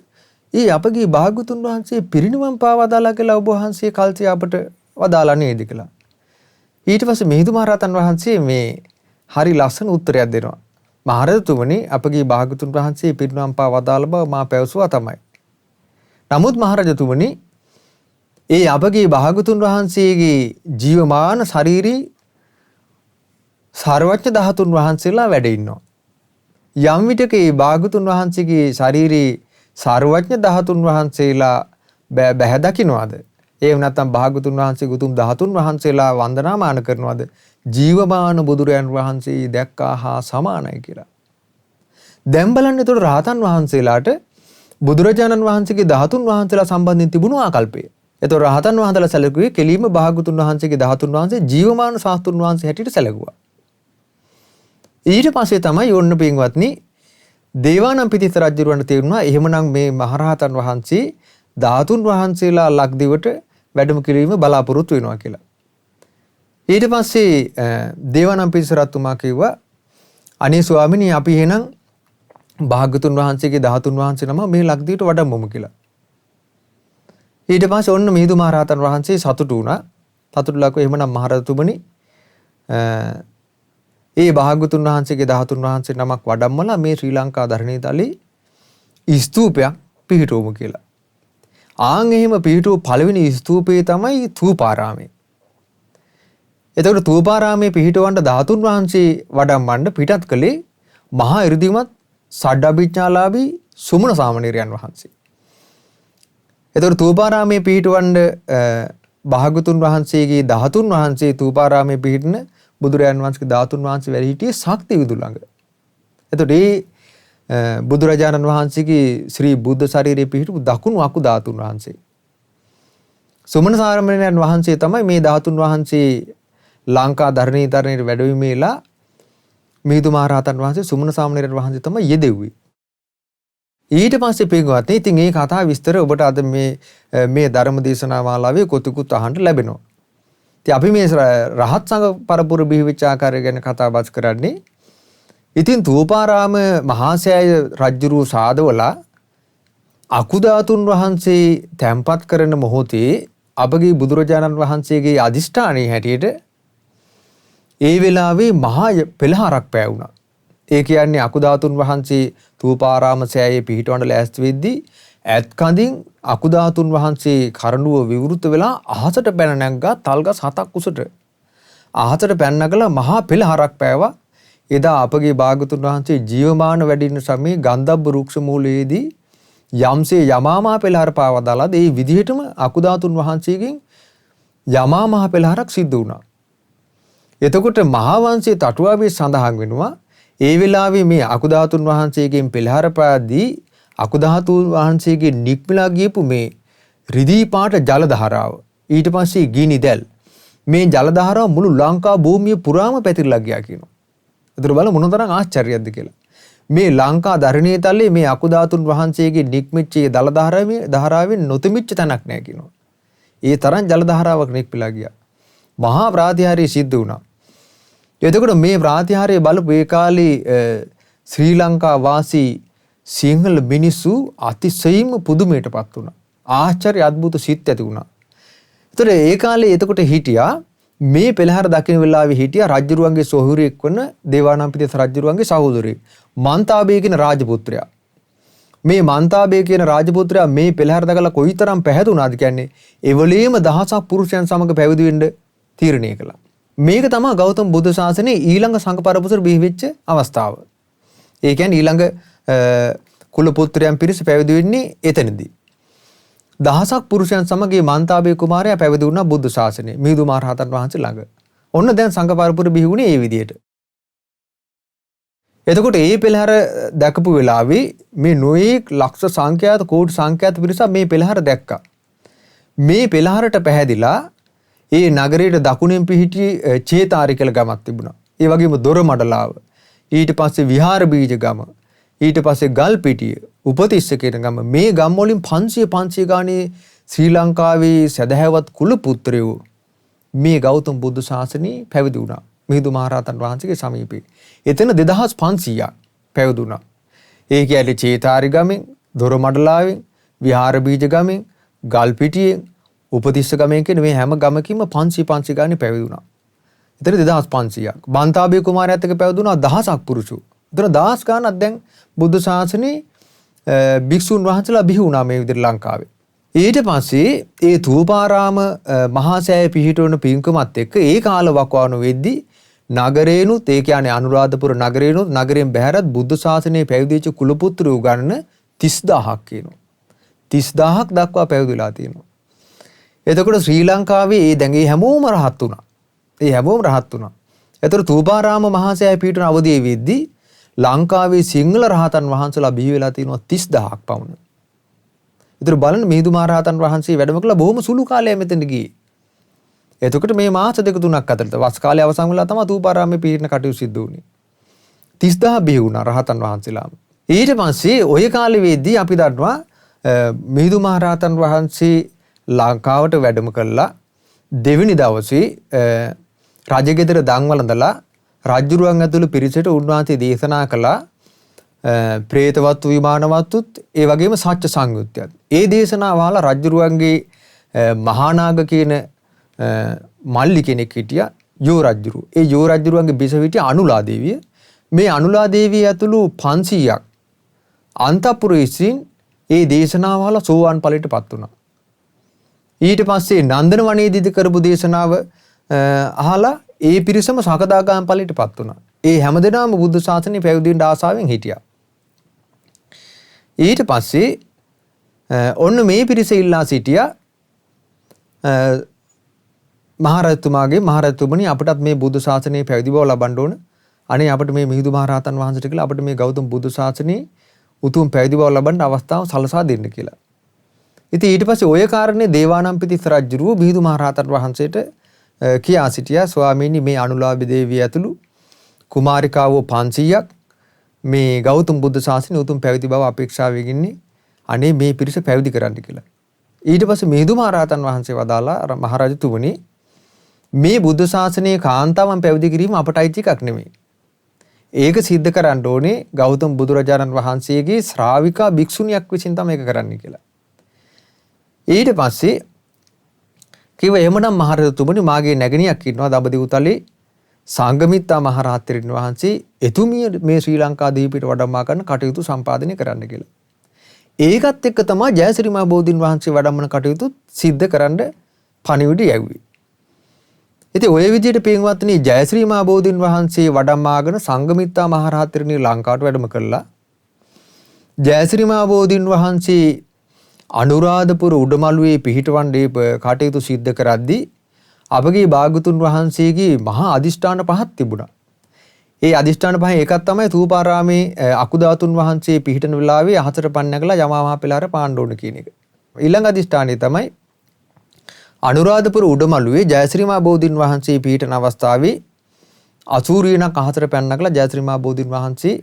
ඊ අපගේ භාගතුන් වහන්සේ පිරිනිවන් පාවදාලා කියලා ඔබ වහන්සේ කල්ති අපට වදාලා නේද කියලා. ඊට පස්සේ මිහිඳු මහරහතන් වහන්සේ මේ හරි ලස්සන උත්තරයක් දෙනවා. මහරජතුමනි අපගේ භාගතුන් වහන්සේ පිරිනිවන් පාවදාලා බව මා පැවසුවා තමයි. නමුත් මහරජතුමනි ඒ අපගේ භාගතුන් වහන්සේගේ ජීවමාන ශරීරී සර්වඥ ධාතුන් වහන්සේලා වැඩ ඉන්නවා. යම් විටක ඒ භාගතුන් වහන්සේගේ ශරීරී සර්වඥ ධාතුන් වහන්සේලා බැහැ දකින්නවද? එහෙම නැත්නම් භාගතුන් වහන්සේගේ උතුම් ධාතුන් වහන්සේලා වන්දනාමාන කරනවද? ජීවමාන බුදුරයන් වහන්සේ දැක්කා හා සමානයි කියලා. දැන් බලන්න ඒතකොට රහතන් වහන්සේලාට බුදුරජාණන් වහන්සේගේ ධාතුන් වහන්සේලා සම්බන්ධයෙන් තිබුණු ආකල්පය. එතකොට රහතන් වහන්සේලා සැලකුවේ කෙලින්ම භාග්‍යතුන් වහන්සේගේ ධාතුන් වහන්සේ ජීවමාන ශාස්ත්‍රුන් වහන්සේ හැටියට සැලකුවා. ඊට පස්සේ තමයි යොන්න පින්වත්නි දේවානම්පියතිස්ස රජුරවන්ට තේරුණා එහෙමනම් මේ මහරහතන් වහන්සේ ධාතුන් වහන්සේලා ලක්දිවට වැඩම කිරීම බලාපොරොත්තු වෙනවා කියලා. ඊට පස්සේ දේවානම්පියතිස්ස රජතුමා කිව්වා අනේ ස්වාමිනී අපි එහෙනම් භාග්‍යතුන් වහන්සේගේ ධාතුන් වහන්සේ නම මේ ලක්දිවට වඩම්මමු කියලා. ඊට පස්සේ ඔන්න මිහිඳු මහරහතන් වහන්සේ සතුටු වුණා. සතුටුලා කිව්වා එහෙමනම් මහරජතුමනි ඒ භාග්‍යතුන් වහන්සේගේ ධාතුන් වහන්සේ නමක් වඩම්මලා මේ ශ්‍රී ලංකා ධරණීතලේ ස්තූපයක් පිහිටවමු කියලා. ආන් එහෙම පිහිටුව පළවෙනි ස්තූපය තමයි තූපාරාමය. එතකොට තූපාරාමයේ පිහිටවන්න ධාතුන් වහන්සේ වඩම්මන්න පිටත් කළේ මහා 이르දිමත් සඩ්ඩාභිඥාලාභී සුමන සාමණේරයන් වහන්සේ. එතකොට තූපාරාමයේ පිහිටවන්න භාග්‍යතුන් වහන්සේගේ ධාතුන් වහන්සේ තූපාරාමයේ පිහිටන බුදුරජාණන් වහන්සේගේ ධාතුන් වහන්සේ වැඩ සිටියේ ශක්ති විදුල ළඟ. එතකොට මේ බුදුරජාණන් වහන්සේගේ ශ්‍රී බුද්ධ ශරීරයේ පිහිටපු දකුණු අකු ධාතුන් වහන්සේ. සුමන සාමණේරයන් වහන්සේ තමයි මේ ධාතුන් වහන්සේ ලංකා ධරණීතරණයට වැඩවීමේලා මිහිඳු මහරහතන් වහන්සේ සුමන සාමණේරයන් වහන්සේ තමයි යෙදෙව්වේ. ඊට පස්සේ පින්වත්නි ඉතින් මේ කතා විස්තර ඔබට අද මේ ධර්ම දේශනා මාලාවේ කොතිකුත් අහන්න ලැබෙනවා. ඉතින් අපි මේ රහත් සංඝ පරපුර බිහිවෙච්ච ආකාරය ගැන කතා බස් කරන්නේ. ඉතින් තූපාරාම මහාසෑය රජුරු සාදවලා අකුධාතුන් වහන්සේ තැන්පත් කරන මොහොතේ අපගේ බුදුරජාණන් වහන්සේගේ අදිෂ්ඨානයේ හැටියට ඒ වෙලාවේ මහා පෙළහරක් පෑවුණා. ඒ කියන්නේ අකුධාතුන් වහන්සේ තූපාරාම සෑයේ පිහිටවන්න ලෑස්ති වෙද්දී ඇත් කඳින් අකුධාතුන් වහන්සේ කරඬුව විවෘත වෙලා අහසට පැන නැග්ගා තල්ගස් 7ක් උසට. අහසට පැන නැගලා මහා පෙළහරක් පෑවා. එදා අපගේ භාගතුන් වහන්සේ ජීවමාන වැඩින්න සමයේ ගන්ධබ්බ රුක්ෂ මූලයේදී යම්සේ යමාමා පෙළහර පාවදාලාද ඒ විදිහටම අකුධාතුන් වහන්සේගෙන් යමාමා පෙළහරක් සිද්ධ වුණා. එතකොට මහා වංශයේ තටුවාවේ සඳහන් වෙනවා ඒ වෙලාවේ මේ අකුධාතුන් වහන්සේගෙන් පෙළහර පාදී අකුධාතුන් වහන්සේගේ නික්මලා ගියපු මේ රිදී පාට ජල ධාරාව ඊට පස්සේ ගිනි දැල් මේ ජල ධාරාව මුළු ලංකා භූමිය පුරාම පැතිරලා ගියා කියනවා. ඒතර බලමු මොනතරම් ආශ්චර්යයක්ද කියලා. මේ ලංකා ධරණී තලයේ මේ අකුධාතුන් වහන්සේගේ නික්මිච්ච ජල ධාරාවෙන් නොතෙමිච්ච තැනක් නැහැ කියනවා. ඒ තරම් ජල ධාරාවක් නික්පිලා ගියා. මහා ප්‍රාතිහාර්ය සිද්ධ වුණා. එතකොට මේ ප්‍රාතිහාර්ය බලපු ඒ කාලේ ශ්‍රී ලංකා වාසී සිංහල මිනිස්සු අතිශයින්ම පුදුමයටපත් වුණා. ආශ්චර්ය අద్భుත සිත් ඇති වුණා. ඒතර ඒ කාලේ එතකොට හිටියා මේ පෙළහර දකින වෙලාවේ හිටියා රජුරුවන්ගේ සොහොයුරියෙක් වන දේවානම්පියතිස්ස රජුරුවන්ගේ සහෝදරයෙක් මන්තාබේ කියන රාජපුත්‍රයා. මේ මන්තාබේ කියන රාජපුත්‍රයා මේ පෙළහර දකලා කොයිතරම් පැහැදුනාද කියන්නේ එවලේම දහසක් පුරුෂයන් සමග පැවිදි වෙන්න තීරණය කළා. මේක තමයි ගෞතම බුදු සාසනයේ ඊළඟ සංඝ පරපුර බිහි වෙච්ච අවස්ථාව. ඒ කියන්නේ ඊළඟ කුල පුත්‍රයන් පිරිස පැවිදි වෙන්නේ එතනදී. දහසක් පුරුෂයන් සමග මන්තාබේ කුමාරයා පැවිදි වුණා බුද්ධ ශාසනයේ මිහිඳු මහරහතන් වහන්සේ ළඟ. ඔන්න දැන් සංඝ පරපුර බිහි වුණේ මේ විදියට. එතකොට මේ පෙළහර දැකපු වෙලාවේ මේ නොයෙක් ලක්ෂ සංඛ්‍යාත කෝටි සංඛ්‍යාත පිරිස මේ පෙළහර දැක්කා. මේ පෙළහරට පැහැදිලා ඒ නගරයේ දකුණෙන් පිහිටි චේතාරි කියලා ගමක් තිබුණා. ඒ වගේම දොරමඩලාව. ඊට පස්සේ විහාර බීජ ගම. ඊට පස්සේ ගල්පිටිය, උපතිස්ස කියන ගම. මේ ගම් වලින් 500 ගානේ ශ්‍රී ලංකාවේ සදහැවත් කුල පුත්‍රයෝ මේ ගෞතම බුදු ශාසනයේ පැවිදි වුණා. මිහිඳු මහරහතන් වහන්සේගේ සමීපේ. එතන 2500ක් පැවිදි වුණා. ඒ කියන්නේ චේතාරි ගමෙන්, දොරමඩලාවෙන්, විහාර බීජ ගමෙන්, ගල්පිටියෙන්, උපතිස්ස ගමෙන් කියන මේ හැම ගමකින්ම 500 ගානේ පැවිදි වුණා. එතන 2500ක්. බන්තාබේ කුමාරයාත් එක්ක පැවිදි වුණා දහසක් පුරුෂෝ. එතන දහස් ගානක් දැන් බුද්ධ ශාසනයේ භික්ෂුන් වහන්සේලා බිහි වුණා මේ විදිහට ලංකාවේ. ඊට පස්සේ ඒ තූපාරාම මහා සෑය පිහිටවන පින්කමත් එක්ක ඒ කාල වකවානු වෙද්දී නගරේනුත් ඒ කියන්නේ අනුරාධපුර නගරේනුත් නගරයෙන් බැහැරත් බුද්ධ ශාසනයේ පැවිදි වෙච්ච කුල පුත්‍රයෝ ගණන 30000ක් කියනවා. 30000ක් දක්වා පැවිදිලා තියෙනවා. එතකොට ශ්‍රී ලංකාවේ ඒ දැන් ඒ හැමෝම රහත් වුණා. ඒ හැමෝම රහත් වුණා. එතකොට තූපාරාම මහා සෑය පිහිටන අවදියේ වෙද්දී ලංකාවේ සිංහල රහතන් වහන්සේලා බිහි වෙලා තියෙනවා 30000ක් පමණ. ඒතර බලන්න මිහිඳු මහරහතන් වහන්සේ වැඩම කළා බොහොම සුළු කාලයක් මෙතෙන්ට ගියේ. එතකොට මේ මාස දෙක තුනක් අතරත වස් කාලය අවසන් වෙලා තමයි ථූපාරාමයේ පිහිටන කටයුතු සිද්ධ වුණේ. 30000 බිහි වුණා රහතන් වහන්සේලාම. ඊට පස්සේ ওই කාලේ වෙද්දී අපි දන්නවා මිහිඳු මහරහතන් වහන්සේ ලංකාවට වැඩම කළා. දෙවෙනි දවසේ රජගෙදර දන් වළඳලා රජුරුවන් ඇතුළු පිරිසට උන්වහන්සේ දේශනා කළා ප්‍රේතවත්තු විමානවත්තුත් ඒ වගේම සත්‍ය සංයුත්තයත්. ඒ දේශනාව අහලා රජුරුවන්ගේ මහානාග කියන මල්ලි කෙනෙක් හිටියා යෝ රජුරු. ඒ යෝ රජුරුවන්ගේ බිසව හිටියා අනුලා දේවිය. මේ අනුලා දේවිය ඇතුළු 500ක් අන්තපුරයේසින් ඒ දේශනාව අහලා සෝවාන් ඵලයටපත් වුණා. ඊට පස්සේ නන්දන වනයේදී කරපු දේශනාව අහලා ඒ පිරිසම සකදාගාම ඵලයටපත් වුණා. ඒ හැමදෙනාම බුද්ධ ශාසනය පැවිදි වෙන්න ආසාවෙන් හිටියා. ඊට පස්සේ ඔන්න මේ පිරිස ඉල්ලා සිටියා මහරජතුමනි අපටත් මේ බුද්ධ ශාසනයේ පැවිදි බව ලබන්න ඕන. අනේ අපිට මේ මිහිඳු මහරහතන් වහන්සේට කියලා අපිට මේ ගෞතම බුදු ශාසනයේ උතුම් පැවිදි බව ලබන්න අවස්ථාව සලසා දෙන්න කියලා. ඉතින් ඊට පස්සේ ඔය කාරණේ දේවානම්පියතිස්ස රජුරුව මිහිඳු මහරහතන් වහන්සේට කියා සිටියා ස්වාමීනි මේ අනුලාභ දේවිය ඇතුළු කුමාරිකාවෝ 500ක් මේ ගෞතම බුදු ශාසනයේ උතුම් පැවිදි බව අපේක්ෂාවෙන් ඉන්නේ. අනේ මේ පිරිස පැවිදි කරන්න කියලා. ඊට පස්සේ මිහිඳු මහරහතන් වහන්සේ වදාලා මහරජතුමනි මේ බුද්ධ ශාසනයේ කාන්තාවන් පැවිදි කිරීම අපට අයිති එකක් නෙමෙයි. ඒක සිද්ධ කරන්න ඕනේ ගෞතම බුදුරජාණන් වහන්සේගේ ශ්‍රාවිකා භික්ෂුණියක් විසින් තමයි ඒක කරන්න කියලා. ඊට පස්සේ කිව්වා එහෙමනම් මහරජතුමනි මාගේ නැගණියක් ඉන්නවා දඹදිවුතලේ සංගමිත්තා මහරහතන් වහන්සේ එතුමිය මේ ශ්‍රී ලංකා දීපිට වඩම්මා කරන කටයුතු සම්පාදනය කරන්න කියලා. ඒකත් එක්ක තමයි ජයශ්‍රී මහ බෝධීන් වහන්සේ වඩම්මන කටයුතු සිද්ධ කරන්න පණිවිඩය යැව්වේ. ඉතින් ඔය විදිහට පින්වත්නි ජයශ්‍රී මහ බෝධීන් වහන්සේ වඩම්මාගෙන සංගමිත්තා මහරහතන් ලංකාවට වැඩම කළා. ජයශ්‍රී මහ බෝධීන් වහන්සේ අනුරාධපුර උඩමළුවේ පිහිටවන්නේ කටයුතු සිද්ධ කරද්දී අපගේ භාගතුන් වහන්සේගේ මහා අදිෂ්ඨාන පහක් තිබුණා. ඒ අදිෂ්ඨාන පහෙන් එකක් තමයි ථූපාරාමේ අකුධාතුන් වහන්සේ පිහිටන වෙලාවේ අහසට පන් නැගලා යමා මහ පෙළහර පාන්න ඕන කියන එක. ඊළඟ අදිෂ්ඨානය තමයි අනුරාධපුර උඩමළුවේ ජයශ්‍රී මහ බෝධීන් වහන්සේ පිහිටන අවස්ථාවේ අසූරියනක් අහසට පැන නැගලා ජයශ්‍රී මහ බෝධීන් වහන්සේ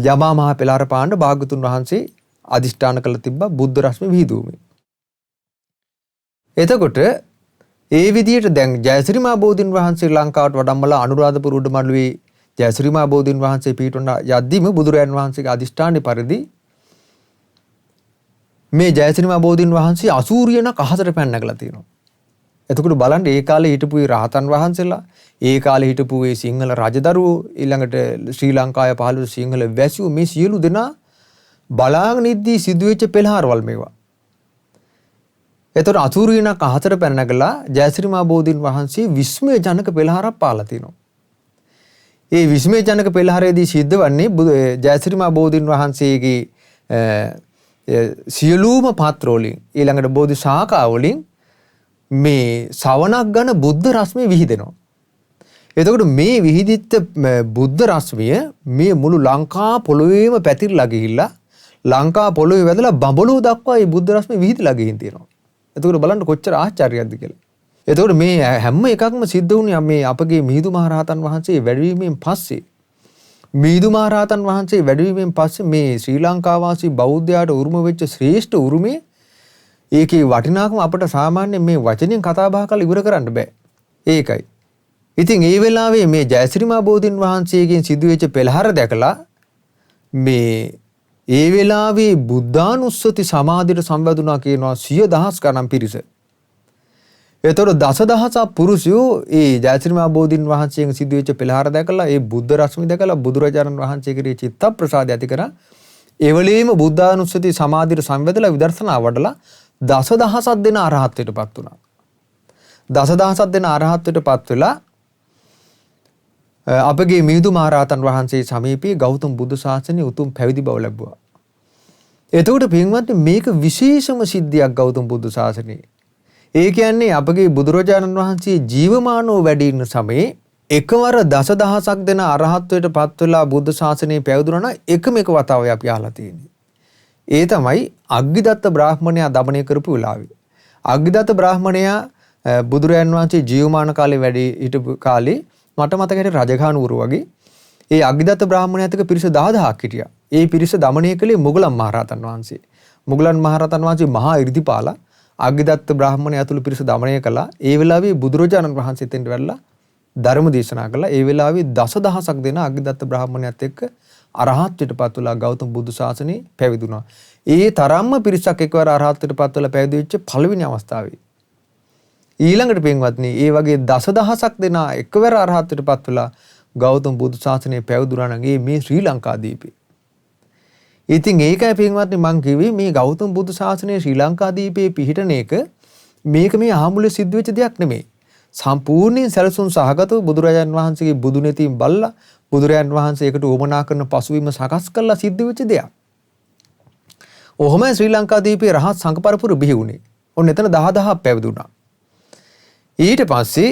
යමා මහ පෙළහර පාන්න භාගතුන් වහන්සේ අදිෂ්ඨාන කළ තිබ්බා බුද්ධ රශ්මි විහිදුවමින්. එතකොට ඒ විදිහට දැන් ජයශ්‍රී මහ බෝධීන් වහන්සේ ලංකාවට වඩම්මලා අනුරාධපුර උඩමළුවේ ජයශ්‍රී මහ බෝධීන් වහන්සේ පිහිටුන යද්දීම බුදුරයන් වහන්සේගේ අදිෂ්ඨානෙ පරිදි මේ ජයශ්‍රී මහ බෝධීන් වහන්සේ අසූරියනක් අහසට පැන නැගලා තියෙනවා. එතකොට බලන්න ඒ කාලේ හිටපු රහතන් වහන්සේලා ඒ කාලේ හිටපු ඒ සිංහල රජදරුවෝ ඊළඟට ශ්‍රී ලංකාවේ පහළ සිංහල වැසියෝ මේ සියලු දෙනා බලාගෙන ඉද්දී සිදුවෙච්ච පෙළහරවල් මේවා. එතකොට අසූරියනක් අහසට පැන නැගලා ජයශ්‍රී මහ බෝධීන් වහන්සේ විස්මය ජනක පෙළහරක් පාලා තිනවා. ඒ විස්මය ජනක පෙළහරේදී සිද්ධ වන්නේ ජයශ්‍රී මහ බෝධීන් වහන්සේගේ සියලුම පාත්‍ර වලින් ඊළඟට බෝධි ශාඛා වලින් මේ සවනක් ගන්න බුද්ධ රශ්මිය විහිදෙනවා. එතකොට මේ විහිදිච්ච බුද්ධ රශ්මිය මේ මුළු ලංකා පොළොවේම පැතිරලා ගිහිල්ලා ලංකා පොළොවේ වැදලා බඹලුව දක්වා මේ බුද්ධ රශ්මිය විහිදලා ගිහින් තියෙනවා. එතකොට බලන්න කොච්චර ආශ්චර්යයක්ද කියලා. එතකොට මේ හැම එකක්ම සිද්ධ වුණේ මේ අපගේ මිහිඳු මහරහතන් වහන්සේ වැඩවීමෙන් පස්සේ. මිහිඳු මහරහතන් වහන්සේ වැඩවීමෙන් පස්සේ මේ ශ්‍රී ලංකා වාසී බෞද්ධයාට උරුම වෙච්ච ශ්‍රේෂ්ඨ උරුමේ ඒකේ වටිනාකම අපිට සාමාන්‍යයෙන් මේ වචනෙන් කතා බහ කරලා ඉවර කරන්න බෑ. ඒකයි. ඉතින් ඒ වෙලාවේ මේ ජයශ්‍රී මහ බෝධීන් වහන්සේගෙන් සිදුවෙච්ච පෙළහර දැකලා මේ ඒ වෙලාවේ බුද්ධානුස්සති සමාධියට සම්බන්ධුණා කියනවා 100,000 ගණන් පිරිස. ඒතර දසදහසක් පුරුෂයෝ ඒ ජයශ්‍රී මහ බෝධීන් වහන්සේගෙන් සිදුවෙච්ච පෙළහර දැකලා ඒ බුද්ධ රශ්මිය දැකලා බුදුරජාණන් වහන්සේ කෙරෙහි චිත්ත ප්‍රසාදය ඇති කරා. ඒ වෙලෙම බුද්ධානුස්සති සමාධියට සම්බන්ධලා විදර්ශනා වඩලා දසදහසක් දෙනා අරහත්ත්වයටපත් වුණා. දසදහසක් දෙනා අරහත්ත්වයටපත් වෙලා අපගේ මිහිඳු මහරහතන් වහන්සේ සමීපයේ ගෞතම බුදු ශාසනයේ උතුම් පැවිදි බව ලැබුවා. එතකොට පින්වත්නි මේක විශේෂම සිද්ධියක් ගෞතම බුදු ශාසනයේ. ඒ කියන්නේ අපගේ බුදුරජාණන් වහන්සේ ජීවමානව වැඩ ඉන්න සමයේ එකවර දසදහසක් දෙනා අරහත්ත්වයට පත් වෙලා බුද්ධ ශාසනයේ පැවිදුණා නම් එකම එක වතාවයි අපි අහලා තියෙන්නේ. ඒ තමයි අග්ගිදත්ත බ්‍රාහ්මණයා දමනය කරපු වෙලාවේ. අග්ගිදත්ත බ්‍රාහ්මණයා බුදුරයන් වහන්සේ ජීවමාන කාලේ වැඩි හිටපු කාලේ මට මතකයි රජගහනුවර වගේ ඒ අග්ගිදත්ත බ්‍රාහ්මණයාත් එක්ක පිරිස 10000ක් හිටියා. ඒ පිරිස දමනය කළේ මුගලන් මහරහතන් වහන්සේ. මුගලන් මහරහතන් වහන්සේ මහා 이르දිපාලා අග්ගිදත්ත බ්‍රාහ්මණයා ඇතුළු පිරිස දමනය කළා. ඒ වෙලාවේ බුදුරජාණන් වහන්සේ තෙන්ට වෙලා ධර්ම දේශනා කළා. ඒ වෙලාවේ දසදහසක් දෙනා අග්ගිදත්ත බ්‍රාහ්මණයාත් එක්ක අරහත්ත්වයටපත් වෙලා ගෞතම බුදු සාසනේ පැවිදුණා. ඒ තරම්ම පිරිසක් එකවර අරහත්ත්වයටපත් වෙලා පැවිදි වෙච්ච පළවෙනි අවස්ථාවේ. ඊළඟට පින්වත්නි, ඒ වගේ දසදහසක් දෙනා එකවර අරහත්ත්වයටපත් වෙලා ගෞතම බුදු සාසනේ පැවිදුණා නම් මේ ශ්‍රී ලංකාදීපේ. ඉතින් ඒකයි පින්වත්නි මං කිව්වේ මේ ගෞතම බුදු සාසනේ ශ්‍රී ලංකාදීපේ පිහිටන එක මේක මේ ආමුලේ සිද්ධ වෙච්ච දෙයක් නෙමෙයි. සම්පූර්ණයෙන් සැලසුම් සහගතව බුදුරජාන් වහන්සේගේ බුදු නෙතින් බල්ලා බුදුරජාන් වහන්සේ ඒකට උවමනා කරන පසුබිම සකස් කරලා සිද්ධ වෙච්ච දෙයක්. ඔහොමයි ශ්‍රී ලංකාදීපේ රහත් සංඝ පරපුර බිහි වුණේ. ඔන්න එතන 10000ක් පැවිදුණා. ඊට පස්සේ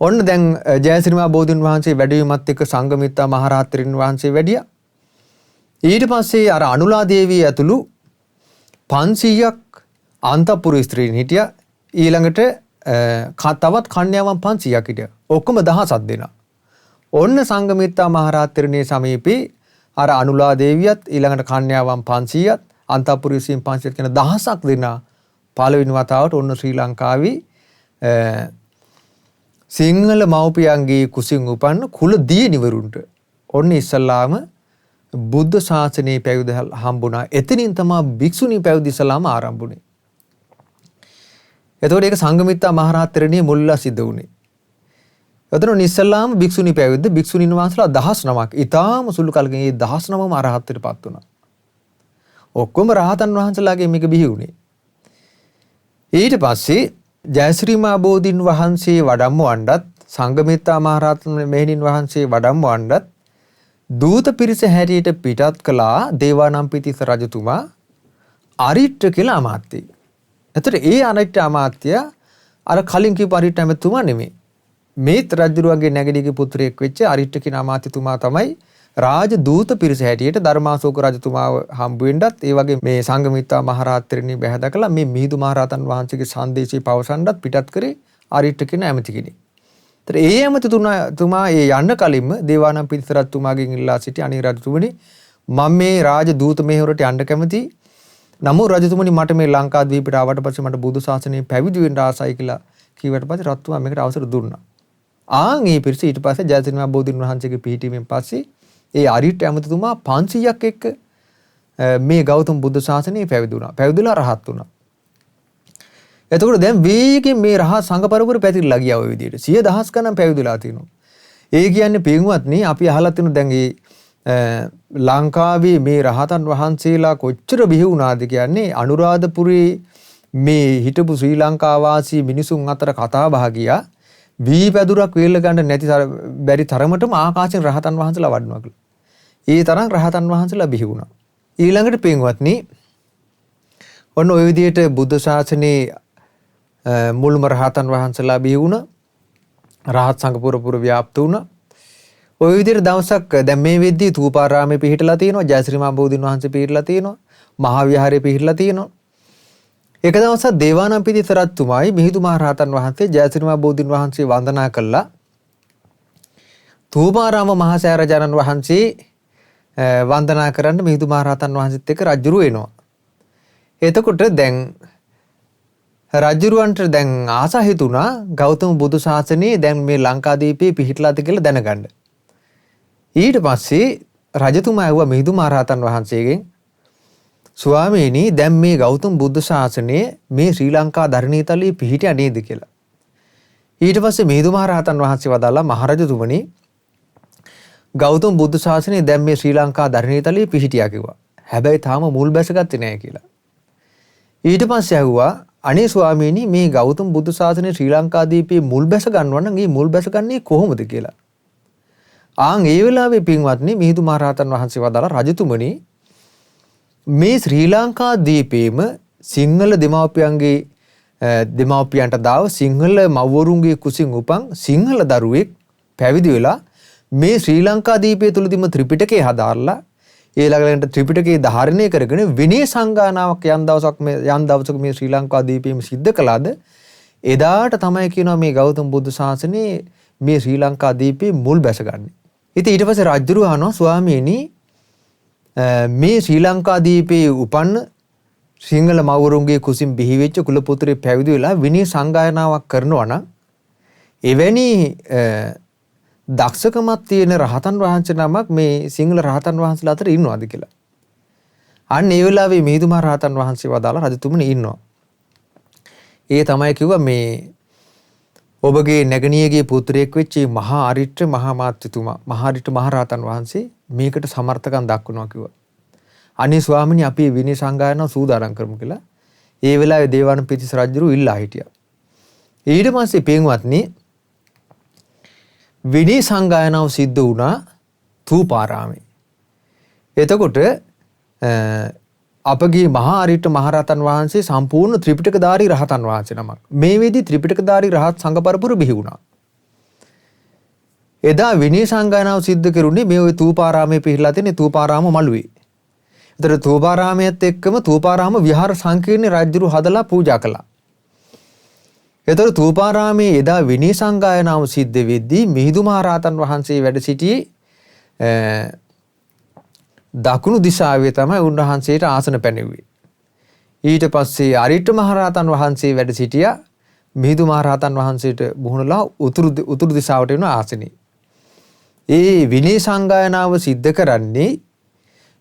ඔන්න දැන් ජයශ්‍රීමා බෝධීන් වහන්සේ වැඩිවීමත් එක්ක සංඝමිත්තා මහරහතන් වහන්සේ වැඩියා. ඊට පස්සේ අර අනුලා දේවිය ඇතුළු 500ක් අන්තපුර ස්ත්‍රීන් හිටියා. ඊළඟට තවත් කන්‍යාවන් 500ක් හිටියා. ඔක්කොම 1000ක් දෙනා. ඔන්න සංඝමිත්තා මහරහතන්ගේ සමීපේ අර අනුලා දේවියත් ඊළඟට කන්‍යාවන් 500ත් අන්තපුර ස්ත්‍රීන් 500ක් කියන 1000ක් දෙනා පළවෙනි වතාවට ඔන්න ශ්‍රී ලංකාවේ සිංහල මව්පියන්ගේ කුසින් උපන්න කුල දියණිවරුන්ට ඔන්න ඉස්සල්ලාම බුද්ධ ශාසනයේ පැවිදි හම්බුණා. එතනින් තමයි භික්ෂුණී පැවිදි ඉස්සලාම ආරම්භ වුණේ. එතකොට ඒක සංඝමිත්තා මහරහතන්ගේ මුල්ලා සිද්ධ වුණේ. එතන ඉස්සල්ලාම භික්ෂුණී පැවිද්ද භික්ෂුණීන් වහන්සේලා 19ක්. ඊටාම සුළු කලකින් මේ 19ම අරහත්ත්වයටපත් වුණා. ඔක්කොම රහතන් වහන්සේලාගේ මේක බිහි වුණේ. ඊට පස්සේ ජයශ්‍රීමා බෝධීන් වහන්සේ වඩම්මවන්නත් සංඝමිත්තා මහරහතන් මෙහෙණින් වහන්සේ වඩම්මවන්නත් දූත පිරිස හැටියට පිටත් කළා දේවානම්පියතිස්ස රජතුමා අරිට්ඨ කියලා අමාත්‍යයි. එතකොට ඒ අරිට්ඨ අමාත්‍ය අර කලින් කියපු අරිට්ඨ ඇමතුමා නෙමෙයි. මේත් රජුරුවන්ගේ නැගණියගේ පුත්‍රයෙක් වෙච්ච අරිට්ඨ කියන අමාත්‍යතුමා තමයි රාජ දූත පිරිස හැටියට ධර්මාශෝක රජතුමාව හම්බ වෙන්නත් ඒ වගේ මේ සංඝමිත්තා මහරහතන්ගේ බැහැ දකලා මේ මිහිඳු මහරහතන් වහන්සේගේ සංදේශය පවසන්නත් පිටත් කරේ අරිට්ඨ කියන ඇමති කෙනෙක්. ඒ ඇමතිතුමා ඒ යන්න කලින්ම දේවානම්පියතිස්ස රජතුමාගෙන් ඉල්ලා සිටි අනේ රජතුමනි මම මේ රාජ දූත මෙහෙවරට යන්න කැමතියි. නමුත් රජතුමනි මට මේ ලංකාද්වීපයට ආවට පස්සේ මට බුදු සාසනය පැවිදි වෙන්න ආසයි කියලා කිව්වට පස්සේ රජතුමා මේකට අවසර දුන්නා. මේ පිරිස ඊට පස්සේ ජයශ්‍රීමා බෝධීන් වහන්සේගේ පිහිටීමෙන් පස්සේ ඒ අරිට්ඨ ඇමතිතුමා 500ක් එක්ක මේ ගෞතම බුදු සාසනය පැවිදුණා. පැවිදිලා රහත් වුණා. එතකොට දැන් වේගෙන් මේ රහත් සංඝ පරපුර පැතිරලා ගියා ওই විදිහට. 100,000 ගණන් පැවිදිලා තිනවා. ඒ කියන්නේ පින්වත්නි අපි අහලා තිනු දැන් ලංකාවේ මේ රහතන් වහන්සේලා කොච්චර බිහි වුණාද කියන්නේ අනුරාධපුරේ මේ හිටපු ශ්‍රී ලංකා වාසී මිනිසුන් අතර කතා බහ ගියා. වී පැදුරක් වේල ගන්න නැති බැරි තරමටම ආකාශයෙන් රහතන් වහන්සේලා වඩනවා කියලා. ඒ තරම් රහතන් වහන්සේලා බිහි වුණා. ඊළඟට පින්වත්නි ඔන්න ওই විදිහට බුද්ධ ශාසනයේ මුල්ම රහතන් වහන්සේලා බිහි වුණා. රහත් සංඝ පුරපුර ව්‍යාප්ත වුණා. ওই විදිහට දවසක් දැන් මේ වෙද්දී තූපාරාමේ පිහිටලා තියෙනවා. ජයශ්‍රීමා බෝධීන් වහන්සේ පිහිටලා තියෙනවා. මහා විහාරේ පිහිටලා තියෙනවා. එක දවසක් දේවානම්පියතිස්ස රජතුමායි මිහිඳු මහරහතන් වහන්සේ ජයශ්‍රීමා බෝධීන් වහන්සේ වන්දනා කළා. තූපාරාම මහසෑරජානන් වහන්සේ වන්දනා කරන්න මිහිඳු මහරහතන් වහන්සේත් එක්ක රජුරු එනවා. එතකොට දැන් රජුරවන්ට දැන් ආස හිතුණා ගෞතම බුදු සාසනේ දැන් මේ ලංකාදීපේ පිහිටලාද කියලා දැනගන්න. ඊට පස්සේ රජතුමා ඇහුවා මිහිඳු මහරහතන් වහන්සේගෙන් ස්වාමීනි දැන් මේ ගෞතම බුදු ශාසනය මේ ශ්‍රී ලංකා ධරණීතලයේ පිහිටියා නේද කියලා. ඊට පස්සේ මිහිඳු මහරහතන් වහන්සේ වදාලා මහරජතුමනි ගෞතම බුදු ශාසනය දැන් මේ ශ්‍රී ලංකා ධරණීතලයේ පිහිටියා කිව්වා. හැබැයි තාම මුල් බැසගත්තේ නැහැ කියලා. ඊට පස්සේ ඇහුවා අනේ ස්වාමීනි මේ ගෞතම බුදු ශාසනය ශ්‍රී ලංකාදීපේ මුල් බැස ගන්නවා නම් මේ මුල් බැසගන්නේ කොහොමද කියලා. ඒ වෙලාවේ පින්වත්නි මිහිඳු මහරහතන් වහන්සේ වදාලා රජතුමනි මේ ශ්‍රී ලංකාදීපේම සිංහල දෙමාපියන්ට දාව සිංහල මව්වරුන්ගේ කුසින් උපන් සිංහල දරුවෙක් පැවිදි වෙලා මේ ශ්‍රී ලංකාදීපය තුලදීම ත්‍රිපිටකය හදාarලා ඊළඟට ත්‍රිපිටකයේ ධාරණය කරගෙන විනය සංගායනාවක් යම් දවසක මේ ශ්‍රී ලංකාදීපයේම සිද්ධ කළාද එදාට තමයි කියනවා මේ ගෞතම බුදු සාසනේ මේ ශ්‍රී ලංකාදීපයේ මුල් බැසගන්නේ. ඉතින් ඊට පස්සේ රජුරු අහනවා ස්වාමීනි මේ ශ්‍රී ලංකාදීපයේ උපන්න සිංහල මවුරුන්ගේ කුසින් බිහි වෙච්ච කුල පුත්‍රයෙක් පැවිදි වෙලා විනය සංගායනාවක් කරනවා නම් එවැනි දක්ෂකමක් තියෙන රහතන් වහන්සේ නමක් මේ සිංහල රහතන් වහන්සේලා අතර ඉන්නවාද කියලා. අන්න ඒ වෙලාවේ මිහිඳු මහ රහතන් වහන්සේ වදාලා රජතුමනි ඉන්නවා. ඒ තමයි කිව්වා මේ ඔබගේ නැගණියගේ පුත්‍රයෙක් වෙච්ච මහා අරිට්ඨ මහා මාත්‍යතුමා මහා අරිට්ඨ මහ රහතන් වහන්සේ මේකට සමර්ථකම් දක්වනවා කිව්වා. අනේ ස්වාමීනි අපි විනය සංගායනාව සූදානම් කරමු කියලා. ඒ වෙලාවේ දේවානම්පියතිස්ස රජුරු ඉල්ලා හිටියා. ඊට පස්සේ පින්වත්නි විනය සංගායනාව සිද්ධ වුණා තූපාරාමේ. එතකොට අපගේ මහා අරිට්ඨ මහරහතන් වහන්සේ සම්පූර්ණ ත්‍රිපිටකධාරී රහතන් වහන්සේ නමක්. මේ වෙදී ත්‍රිපිටකධාරී රහත් සංඝ පරපුර බිහි වුණා. එදා විනය සංගායනාව සිද්ධ කරුණේ මේ ওই තූපාරාමේ පිහිටලා තියෙන තූපාරාම මළුවේ. ඒතර තූපාරාමයේත් එක්කම තූපාරාම විහාර සංකීර්ණේ රජුරු හදලා පූජා කළා. ඒතර තූපාරාමේ එදා විනය සංගායනාව සිද්ධ වෙද්දී මිහිඳු මහ රහතන් වහන්සේ වැඩ සිටියේ දකුණු දිශාවේ තමයි උන්වහන්සේට ආසන පැනෙව්වේ. ඊට පස්සේ අරිට්ඨ මහ රහතන් වහන්සේ වැඩ සිටියා මිහිඳු මහ රහතන් වහන්සේට මුහුණලා උතුරු දිශාවට වෙන ආසනේ. ඒ විනය සංගායනාව සිද්ධ කරන්නේ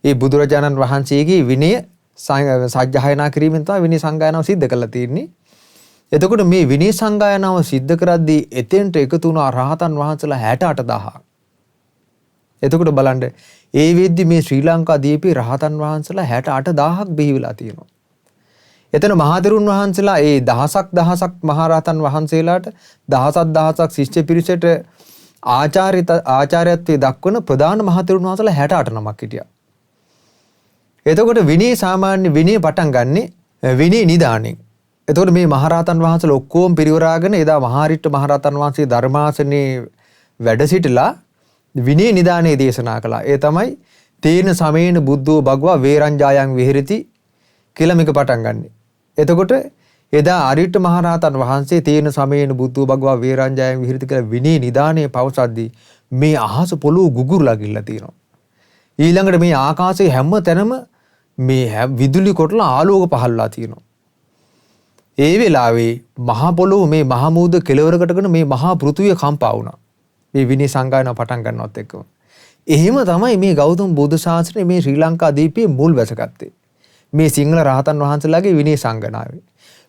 ඒ බුදුරජාණන් වහන්සේගේ විනය සජ්ජායනා කිරීමෙන් තමයි විනය සංගායනාව සිද්ධ කරලා තියෙන්නේ. එතකොට මේ විනය සංගායනාව සිද්ධ කරද්දී එතෙන්ට එකතු වුණා රහතන් වහන්සේලා 68000ක්. එතකොට බලන්න ඒ වෙද්දි මේ ශ්‍රී ලංකාදීපේ රහතන් වහන්සේලා 68000ක් බිහි වෙලා තියෙනවා. එතන මහතෙරුන් වහන්සේලා ඒ දහසක් මහරහතන් වහන්සේලාට දහසක් ශිෂ්‍ය පිරිසට ආචාර්යත්වයේ දක්වන ප්‍රධාන මහතෙරුන් වහන්සේලා 68 නමක් හිටියා. එතකොට විනය සාමාන්‍ය විනය පටන් ගන්නෙ විනය නිදාණයෙන්. එතකොට මේ මහරහතන් වහන්සේලා ඔක්කොම පිරිවරාගෙන එදා මහා අරිට්ඨ මහරහතන් වහන්සේ ධර්මාසනේ වැඩ සිටලා විනය නිදානේ දේශනා කළා. ඒ තමයි තේන සමේන බුද්ධෝ භගවා වේරංජායන් විහෙරති කියලා මේක පටන් ගන්නෙ. එතකොට එදා අරිට්ඨ මහරහතන් වහන්සේ තේන සමේන බුද්ධෝ භගවා වේරංජායන් විහෙරති කියලා විනය නිදානේ පවසද්දී මේ අහස පොළොව ගුගුරුලා ගිල්ලා තියෙනවා. ඊළඟට මේ ආකාශයේ හැම තැනම මේ විදුලි කොටලා ආලෝක පහළලා තියෙනවා. ඒ වෙලාවේ මහා පොළොව මේ මහා මූද කෙළවරකටගෙන මේ මහා පෘථුවිය කම්පා වුණා. මේ විනය සංගායනාව පටන් ගන්නවත් එක්කම. එහෙම තමයි මේ ගෞතම බුදු සාසනය මේ ශ්‍රී ලංකාදීපයේ මුල් බැසගත්තේ. මේ සිංහල රහතන් වහන්සේලාගේ විනය සංගායනාවේ.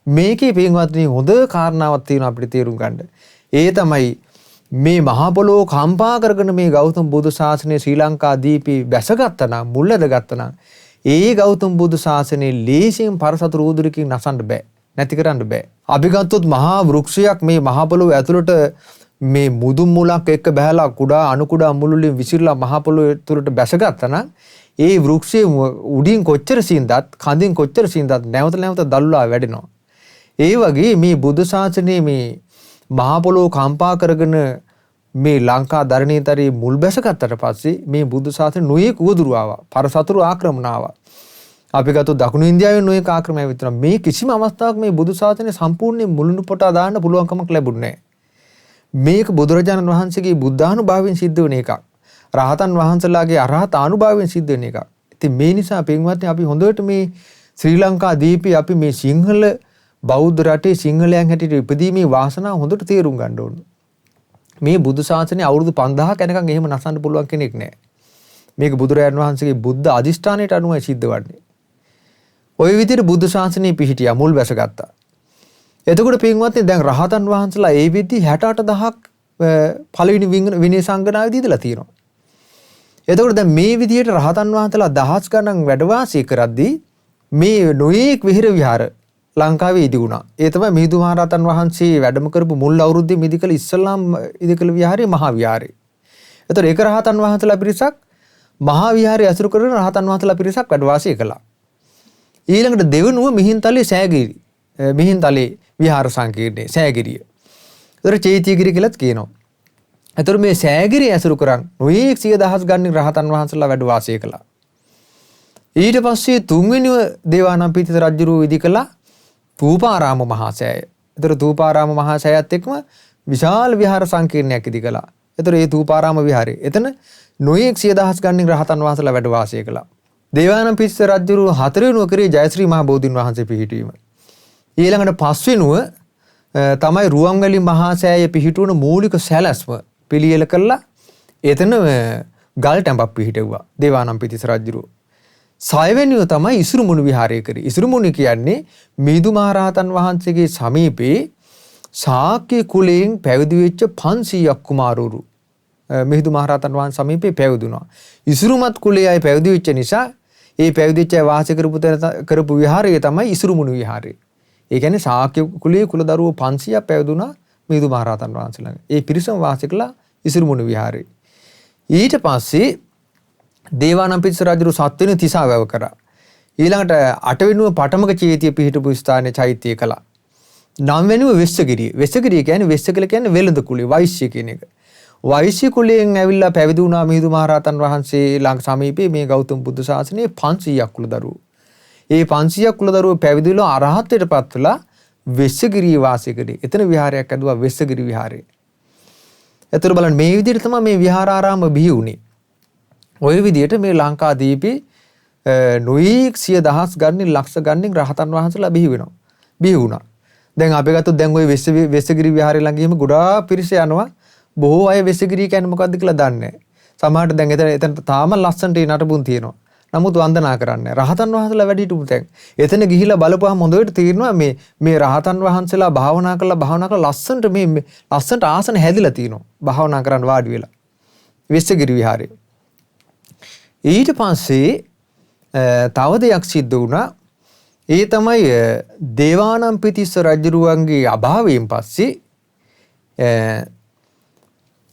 මේකේ පින්වත්නි හොඳ කාරණාවක් තියෙනවා අපිට තේරුම් ගන්න. ඒ තමයි මේ මහා පොළොව කම්පා කරගෙන මේ ගෞතම බුදු සාසනය ශ්‍රී ලංකාදීපයේ බැසගත්තා නම් මුල් ඇදගත්තා නම් ඒ ගෞතම බුදු සාසනේ ලේසියෙන් පරසතු රෝදුරකින් නසන්න බෑ. නැති කරන්න බෑ. අපි ගත්තොත් මහා වෘක්ෂයක් මේ මහා පොළොව ඇතුළට මේ මුදුන් මුලක් එක්ක බහැලා කුඩා අණු කුඩා මුළු වලින් විසිරලා මහා පොළොව ඇතුළට බැසගත්තා නම් ඒ වෘක්ෂයේ උඩින් කොච්චර සීන්දත් කඳින් කොච්චර සීන්දත් නැවත දල්ලා වැඩෙනවා. ඒ වගේ මේ බුදු සාසනේ මේ මහා පොළොව කම්පා කරගෙන මේ ලංකා ධරණීතරේ මුල් බැසගත්තට පස්සේ මේ බුදු සාසනේ නොයෙක් උවදුරු ආවා. පරසතුරු ආක්‍රමණ ආවා. අපි ගත්තොත් දකුණු ඉන්දියාවේ නොයෙක් ආක්‍රමණ ආවිත් මේ කිසිම අවස්ථාවක මේ බුදු සාසනේ සම්පූර්ණයෙන් මුළුණු පොටා දාන්න පුළුවන් කමක් ලැබුණේ නැහැ. මේක බුදුරජාණන් වහන්සේගේ බුද්ධානුභාවයෙන් සිද්ධ වෙන එකක්. රහතන් වහන්සේලාගේ අරහතානුභාවයෙන් සිද්ධ වෙන එකක්. ඉතින් මේ නිසා පින්වත්නි අපි හොඳට මේ ශ්‍රී ලංකාදීපේ අපි මේ සිංහල බෞද්ධ රටේ සිංහලයන් හැටියට ඉපදීමේ වාසනාව හොඳට තේරුම් ගන්න ඕන. මේ බුදු සාසනේ අවුරුදු 5000ක් යනකම් එහෙම නසන්න පුළුවන් කෙනෙක් නැහැ. මේක බුදුරජාණන් වහන්සේගේ බුද්ධ අධිෂ්ඨානයට අනුවයි සිද්ධ වන්නේ. ওই විදිහට බුදු ශාසනය පිහිටියා මුල් බැසගත්තා. එතකොට පින්වත්නි දැන් රහතන් වහන්සේලා ඒ විදිහ 68000ක් පළවෙනි විනය සංගායනාවේදී ඉඳලා තියෙනවා. එතකොට දැන් මේ විදිහට රහතන් වහන්සේලා දහස් ගණන් වැඩ වාසය කරද්දී මේ නොයේක් විහෙර විහාර ලංකාවේ ඉදි වුණා. ඒ තමයි මිහිඳු මහ රහතන් වහන්සේ වැඩම කරපු මුල් අවුරුද්දේ මිදිකල ඉස්ලාම් ඉදිකල විහාරේ මහා විහාරේ. එතකොට ඒක රහතන් වහන්සේලා පිරිසක් මහා විහාරය ඇසුරු කරගෙන රහතන් වහන්සේලා පිරිසක් වැඩ වාසය කළා. ඊළඟට දෙවනුව මිහින්තලේ සෑගිරි මිහින්තලේ විහාර සංකීර්ණේ සෑගිරිය. ඒතර චෛත්‍යගිරිය කියලාත් කියනවා. ඒතර මේ සෑගිරිය ඇසුරු කරන් නොයේක් සිය දහස් ගණන් රහතන් වහන්සේලා වැඩ වාසය කළා. ඊට පස්සේ තුන්වෙනිව දේවානම්පියතිස්ස රජුරුව ඉදි කළා ථූපාරාම මහා සෑය. ඒතර ථූපාරාම මහා සෑයත් එක්කම විශාල විහාර සංකීර්ණයක් ඉදි කළා. ඒතර මේ ථූපාරාම විහාරය එතන නොයෙක් 100,000 ගණන් රහතන් වහන්සේලා වැඩ වාසය කළා. දේවානම්පියතිස්ස රජුරුව හතරවෙනුව කරේ ජයශ්‍රී මහ බෝධීන් වහන්සේ පිහිටීම. ඊළඟට පස්වෙනුව තමයි රුවන්වැලි මහා සෑය පිහිටුවන මූලික සැලැස්ම පිළියෙල කළා. එතන ගල් ටැඹක් පිහිටුවා දේවානම්පියතිස්ස රජුරුව. 6 වෙනිව තමයි ඉසුරුමුණි විහාරය කරේ. ඉසුරුමුණි කියන්නේ මිහිඳු මහරහතන් වහන්සේගේ සමීපේ ශාක්‍ය කුලයෙන් පැවිදි වෙච්ච 500ක් කුමාරවරු මිහිඳු මහරහතන් වහන්සේ සමීපේ පැවිදුණා. ඉසුරුමත් කුලයේ අය පැවිදි වෙච්ච නිසා ඒ පැවිදි වෙච්ච වාසය කරපු විහාරය තමයි ඉසුරුමුණි විහාරය. ඒ කියන්නේ ශාක්‍ය කුලයේ කුලදරුවෝ 500ක් පැවිදුණා මිහිඳු මහරහතන් වහන්සේ ළඟ. ඒ පිරිසම වාසය කළා ඉසුරුමුණි විහාරේ. ඊට පස්සේ දේවානම්පියතිස්ස රජු 7 වෙනි තිසා වැව කරා. ඊළඟට 8 වෙනිව පටමක චේතිය පිහිටපු ස්ථානයේ චෛත්‍යය කළා. 9 වෙනිව වෙස්සගිරිය. වෙස්සගිරිය කියන්නේ වෙස්සගල කියන්නේ වෙළඳ කුලය වෛශ්‍ය කියන එක. වෛශ්‍ය කුලයෙන් ඇවිල්ලා පැවිදි වුණා මිහිඳු මහරහතන් වහන්සේ ළඟ සමීපයේ මේ ගෞතම බුදු සාසනයේ 500ක් කුලදරුවෝ. ඒ 500ක් කුලදරුවෝ පැවිදිලා අරහත්ත්වයටපත් වෙලා වෙස්සගිරිය වාසය කරේ. එතන විහාරයක් ඇදුවා වෙස්සගිරි විහාරය. ඒතර බලන්න මේ විදිහට තමයි මේ විහාරාරාම බිහි වුණේ. ওই විදිහට මේ ලංකාදීපේ නොයෙක් 100,000 ගණන් ලක්ෂ ගණන් රහතන් වහන්සේලා බිහි වෙනවා. බිහි වුණා. දැන් අපි ගත්තොත් දැන් ওই වෙස්සගිරි විහාරය ළඟ ගිහින් ගොඩාක් පිරිස යනවා. බොහෝ අය වෙස්සගිරිය කියන්නේ මොකක්ද කියලා දන්නේ නැහැ. සමහරට දැන් එතන තාම ලස්සනට නටබුන් තියෙනවා. නමුත් වන්දනා කරන්නේ රහතන් වහන්සේලා වැඩි හිටපු තැන්. එතන ගිහිලා බලපුවහම හොඳට තේරෙනවා මේ රහතන් වහන්සේලා භාවනා කරලා ලස්සනට මේ ලස්සනට ආසන හැදිලා තියෙනවා. භාවනා කරන්න වාඩි වෙලා. වෙස්සගිරි විහාරේ. ඊට පස්සේ තව දෙයක් සිද්ධ වුණා. ඒ තමයි දේවානම්පියතිස්ස රජුරුවන්ගේ අභාවයෙන් පස්සේ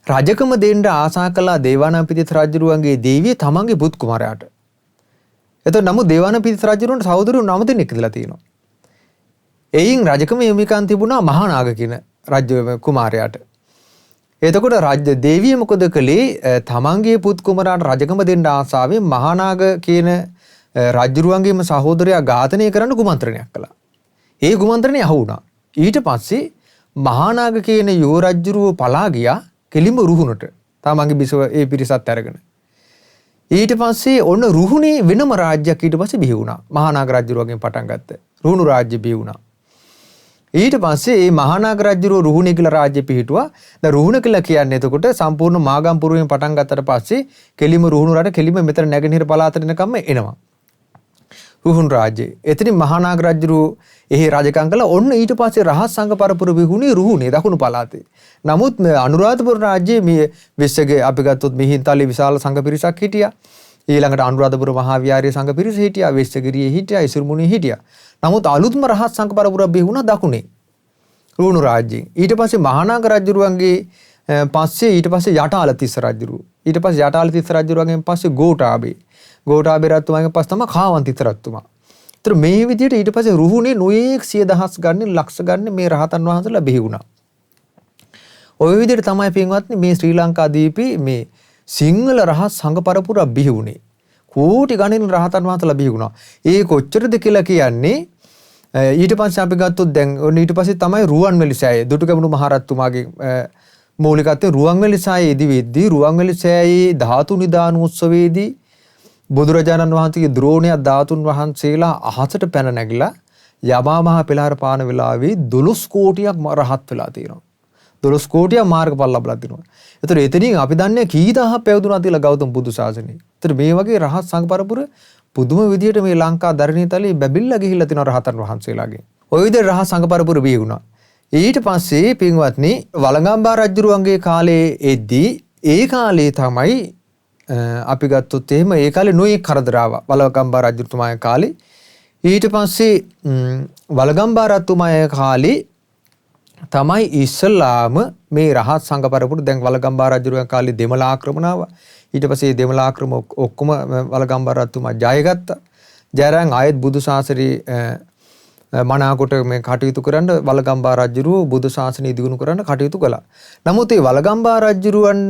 රජකම දෙන්න ආසා කළා දේවානම්පියතිස්ස රජුරුවන්ගේ දේවිය තමන්ගේ පුත් කුමාරයාට. එතකොට නමුත් දේවානම්පියතිස්ස රජුරුවන්ට සහෝදරයෝ 9 දෙනෙක් ඉඳලා තියෙනවා. එයින් රජකම යොමිකන් තිබුණා මහානාග කියන රජ කුමාරයාට. එතකොට රාජ්‍ය දේවිය මොකද කළේ තමන්ගේ පුත් කුමරාට රජකම දෙන්න ආසාවෙන් මහානාග කියන රජුරුවන්ගේම සහෝදරයා ඝාතනය කරන්න කුමන්ත්‍රණයක් කළා. ඒ කුමන්ත්‍රණය අහු වුණා. ඊට පස්සේ මහානාග කියන යෝ රජුරුව පලා ගියා කෙලිම රුහුණට. තමන්ගේ බිසව ඒ පිරිසත් අරගෙන. ඊට පස්සේ ඔන්න රුහුණේ වෙනම රාජ්‍යයක් ඊට පස්සේ බිහි වුණා. මහානාග රජුරුවගෙන් පටන් ගත්ත රුහුණු රාජ්‍ය බිහි වුණා. ඊට පස්සේ මේ මහානාග රජුරුව රුහුණේ කියලා රාජ්‍ය පිහිටුවා. දැන් රුහුණ කියලා කියන්නේ එතකොට සම්පූර්ණ මාගම්පුරුවෙන් පටන් ගත්තට පස්සේ කෙලිම රුහුණු රට කෙලිම මෙතන නැගෙනහිර පළාතට එනකම්ම එනවා. රුහුණු රාජ්‍යය. එතනින් මහානාග රජුරුව එහි රජකම් කළා. ඔන්න ඊට පස්සේ රහස් සංඝ පරපුර විහුණේ රුහුණේ දකුණු පළාතේ. නමුත් අනුරාධපුර රාජ්‍යයේ මේ වෙස්සගේ අපි ගත්තොත් මිහින්තලේ විශාල සංඝ පිරිසක් හිටියා. ඊළඟට අනුරාධපුර මහා විහාරයේ සංඝ පිරිස හිටියා. වෙස්සගිරියේ හිටියා. ඉසුරුමුණියේ හිටියා. නමුත් අලුත්ම රහස් සංඝ පරපුර බිහි වුණා දකුණේ. රුහුණු රාජ්‍යයෙන්. ඊට පස්සේ මහානාග රජුරුවන්ගේ පස්සේ ඊට පස්සේ යටාලතිස්ස රජුරුව. ඊට පස්සේ යටාලතිස්ස රජුරුවන්ගෙන් පස්සේ ගෝඨාභය. ගෝඨාභය රජතුමාගෙන් පස්සේ තමයි කාවන්තිස්ස රජතුමා. ඒතර මේ විදිහට ඊට පස්සේ රුහුණේ නොයේක් 100,000 ගණන් ලක්ෂ ගණන් මේ රහතන් වහන්සේලා බිහි වුණා. ওই විදිහට තමයි පින්වත්නි මේ ශ්‍රී ලංකාදීපේ මේ සිංහල රහස් සංඝ පරපුර බිහි වුණේ. කෝටි ගණන් රහතන් වහන්සේලා බිහි වුණා. ඒ කොච්චරද කියලා කියන්නේ ඊට පස්සේ අපි ගත්තොත් දැන් ඔන්න ඊට පස්සේ තමයි රුවන්වැලි සෑය දුටුගැමුණු මහරජතුමාගේ මූලිකත්වයෙන් රුවන්වැලි සෑයේ ඉදිවිද්දී රුවන්වැලි සෑයේ ධාතු නිදාන උත්සවයේදී බුදුරජාණන් වහන්සේගේ ද්‍රෝණයක් ධාතුන් වහන්සේලා අහසට පැන නැගිලා යමා මහ පෙළහර පාන වෙලාවේ 12 කෝටියක් රහත් වෙලා තියෙනවා. 12 කෝටියක් මාර්ගඵල ලැබලා තිනවා. ඒතර එතනින් අපි දන්නේ කී දහයක් පැවතුණා කියලා ගෞතම බුදු සාසනේ. ඒතර මේ වගේ රහත් සංඝ පරපුර පුදුම විදියට මේ ලංකා ධරණී තලයේ බැබිල්ලා ගිහිල්ලා තිනවා රහතන් වහන්සේලාගේ. ওই විදිහට රහත් සංඝ පරපුර බිහි වුණා. ඊට පස්සේ පින්වත්නි වළගම්බා රජුරුවන්ගේ කාලේ එද්දී ඒ කාලේ තමයි අපි ගත්තොත් එහෙම ඒ කාලේ නොයේ කරදර ආවා වළගම්බා රජතුමාගේ කාලේ. ඊට පස්සේ වළගම්බා රජතුමාගේ කාලේ තමයි ඉස්සලාම මේ රහත් සංඝ පරපුර දැන් වළගම්බා රජුගේ කාලේ දෙමළ ආක්‍රමණ ආවා. ඊට පස්සේ දෙමළ ආක්‍රම ඔක්කොම වළගම්බා රජතුමා ජයගත්තා. ජයරන් ආයෙත් බුදු ශාසනයේ මනාකොට මේ කටයුතු කරන්න වළගම්බා රජුරුව බුදු ශාසනය දියුණු කරන්න කටයුතු කළා. නමුත් මේ වළගම්බා රජුරුවන්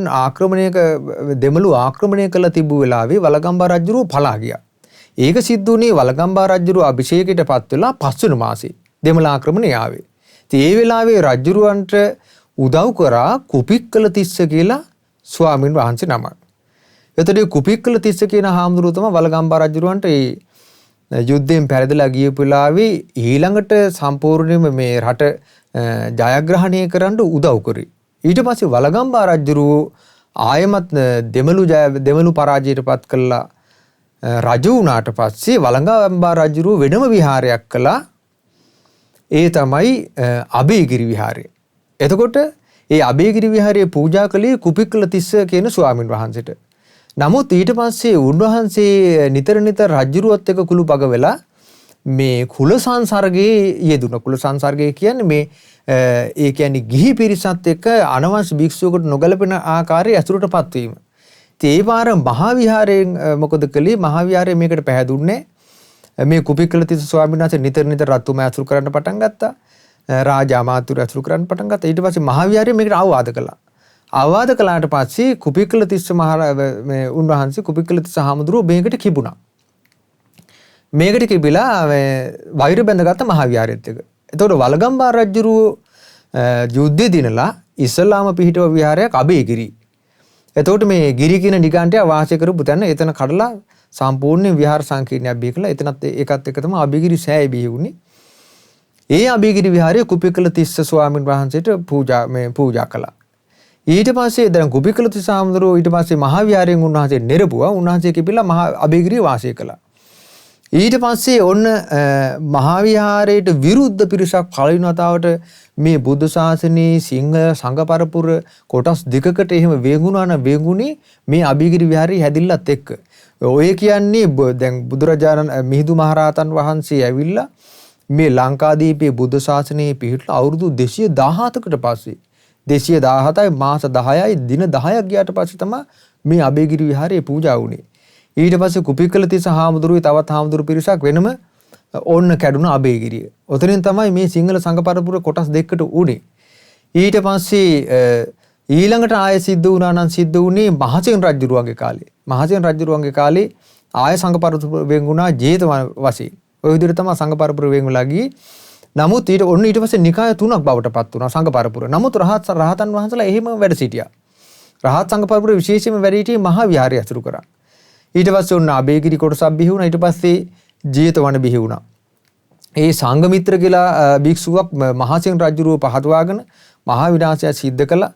දෙමළු ආක්‍රමණය කළ තිබු වෙලාවේ වළගම්බා රජුරුව පලා ගියා. ඒක සිද්ධ වුණේ වළගම්බා රජුරු අභිෂේකයටපත් වෙලා 5 වෙනි මාසේ දෙමළ ආක්‍රමණය ආවේ. ඉතින් ඒ වෙලාවේ රජුරවන්ට උදව් කරා කුපික්කල තිස්ස කියලා ස්වාමීන් වහන්සේ නමක්. එතකොට කුපික්කල තිස්ස කියන හාමුදුරුවෝ තමයි වළගම්බා රජුරවන්ට ඒ යුද්ධයෙන් පෙරදලා ගියපු වෙලාවේ ඊළඟට සම්පූර්ණයෙන්ම මේ රට ජයග්‍රහණය කරන්න උදව් කරේ. ඊට පස්සේ වළගම්බා රජුරෝ ආයමත් දෙමළු පරාජයටපත් කළා. රජු වුණාට පස්සේ වළගම්බා රජුරෝ වෙනම විහාරයක් කළා. ඒ තමයි අබේගිරි විහාරය. එතකොට ඒ අබේගිරි විහාරයේ පූජා කළේ කුපික්කල තිස්ස කියන ස්වාමින් වහන්සේට. නමුත් ඊට පස්සේ උන්වහන්සේ නිතර රජුරුවත් එක්ක කුළුපග වෙලා මේ කුල සංසර්ගයේ යෙදුණා. කුල සංසර්ගය කියන්නේ මේ ඒ කියන්නේ ගිහි පිරිසත් එක්ක අනවශ්‍ය භික්ෂුවකට නොගැලපෙන ආකාරයේ ඇසුරටපත් වීම. ඉතින් ඒ පාර මහා විහාරයෙන් මොකද කළේ? මහා විහාරයේ මේකට පැහැදුන්නේ මේ කුපික්කල තිස්ස ස්වාමීන් වහන්සේ නිතර රත්තුම ඇසුරු කරන්න පටන් ගත්තා. රාජ අමාත්‍යවරු ඇසුරු කරන්න පටන් ගත්තා. ඊට පස්සේ මහා විහාරයේ මේකට අවවාද කළා. අවවාද කළාට පස්සේ කුපික්කල තිස්ස මේ උන්වහන්සේ කුපික්කල තිස්ස හාමුදුරුවෝ මේකට කිපුණා. මේකට කිපිලා වෛර බැඳගත්ත මහා විහාරයේත් එක. එතකොට වළගම්බා රජුරුවෝ යුද්ධය දිනලා ඉස්ලාම පිහිටව විහාරයක් අබේගිරි. එතකොට මේ ගිරි කියන නිකාන්තය වාසය කරපු තැන එතන කඩලා සම්පූර්ණ විහාර සංකීර්ණයක් බිහි කළා. එතනත් ඒකත් එක තමයි අබේගිරි සෑය බිහි වුණේ. ඒ අබේගිරි විහාරයේ කුපික්කල තිස්ස ස්වාමීන් වහන්සේට පූජා කළා. ඊට පස්සේ දැන් කුපික්කල තිස්ස හාමුදුරුවෝ ඊට පස්සේ මහා විහාරයෙන් උන්වහන්සේ නිරපුවා. උන්වහන්සේ කිපිලා මහා අබේගිරිය වාසය කළා. ඊට පස්සේ ඔන්න මහා විහාරයට විරුද්ධ පිරිසක් පළවෙනි වතාවට මේ බුද්ධ ශාසනයේ සිංහල සංඝ පරපුර කොටස් දෙකකට එහෙම වේගුණා නම් වේගුණේ මේ අබේගිරි විහාරය හැදිල්ලත් එක්ක. ඔය කියන්නේ දැන් බුදුරජාණන් මිහිඳු මහරහතන් වහන්සේ ඇවිල්ලා මේ ලංකාදීපේ බුද්ධ ශාසනයේ පිහිටලා අවුරුදු 217කට පස්සේ 217යි මාස 10යි දින 10ක් ගියාට පස්සේ තමයි මේ අබේගිරි විහාරයේ පූජා වුණේ. ඊට පස්සේ කුපික්කල තිස්ස හාමුදුරුවෝ තවත් හාමුදුරු පිරිසක් වෙනම ඕන්න කැඩුන අබේගිරිය. ඔතනින් තමයි මේ සිංහල සංඝ පරපුර කොටස් දෙකකට උනේ. ඊට පස්සේ ඊළඟට ආයෙ සිද්ධ වුණා නම් සිද්ධ වුණේ මහසෙන් රජුරුවන්ගේ කාලේ. මහසෙන් රජුරුවන්ගේ කාලේ ආයෙ සංඝ පරපුර වෙන්ුණා ජේතවන වශයෙන්. ඔය විදිහට තමයි සංඝ පරපුර වෙන් වෙලා ගියේ. නමුත් ඊට පස්සේ නිකාය තුනක් බවට පත් වුණා සංඝ පරපුර. නමුත් රහතන් වහන්සේලා එහෙම වැඩ සිටියා. රහත් සංඝ පරපුර විශේෂයෙන්ම වැඩ සිටියේ මහා විහාරය ඇසුරු කරා. ඊට පස්සේ ඔන්න අබේගිරි කොටසක් බිහි වුණා. ඊට පස්සේ ජේතවන බිහි වුණා. ඒ සංඝ මිත්‍ර කියලා භික්ෂුවක් මහසෙන් රජුරුව පහදවාගෙන මහා විනාශය සිද්ධ කළා.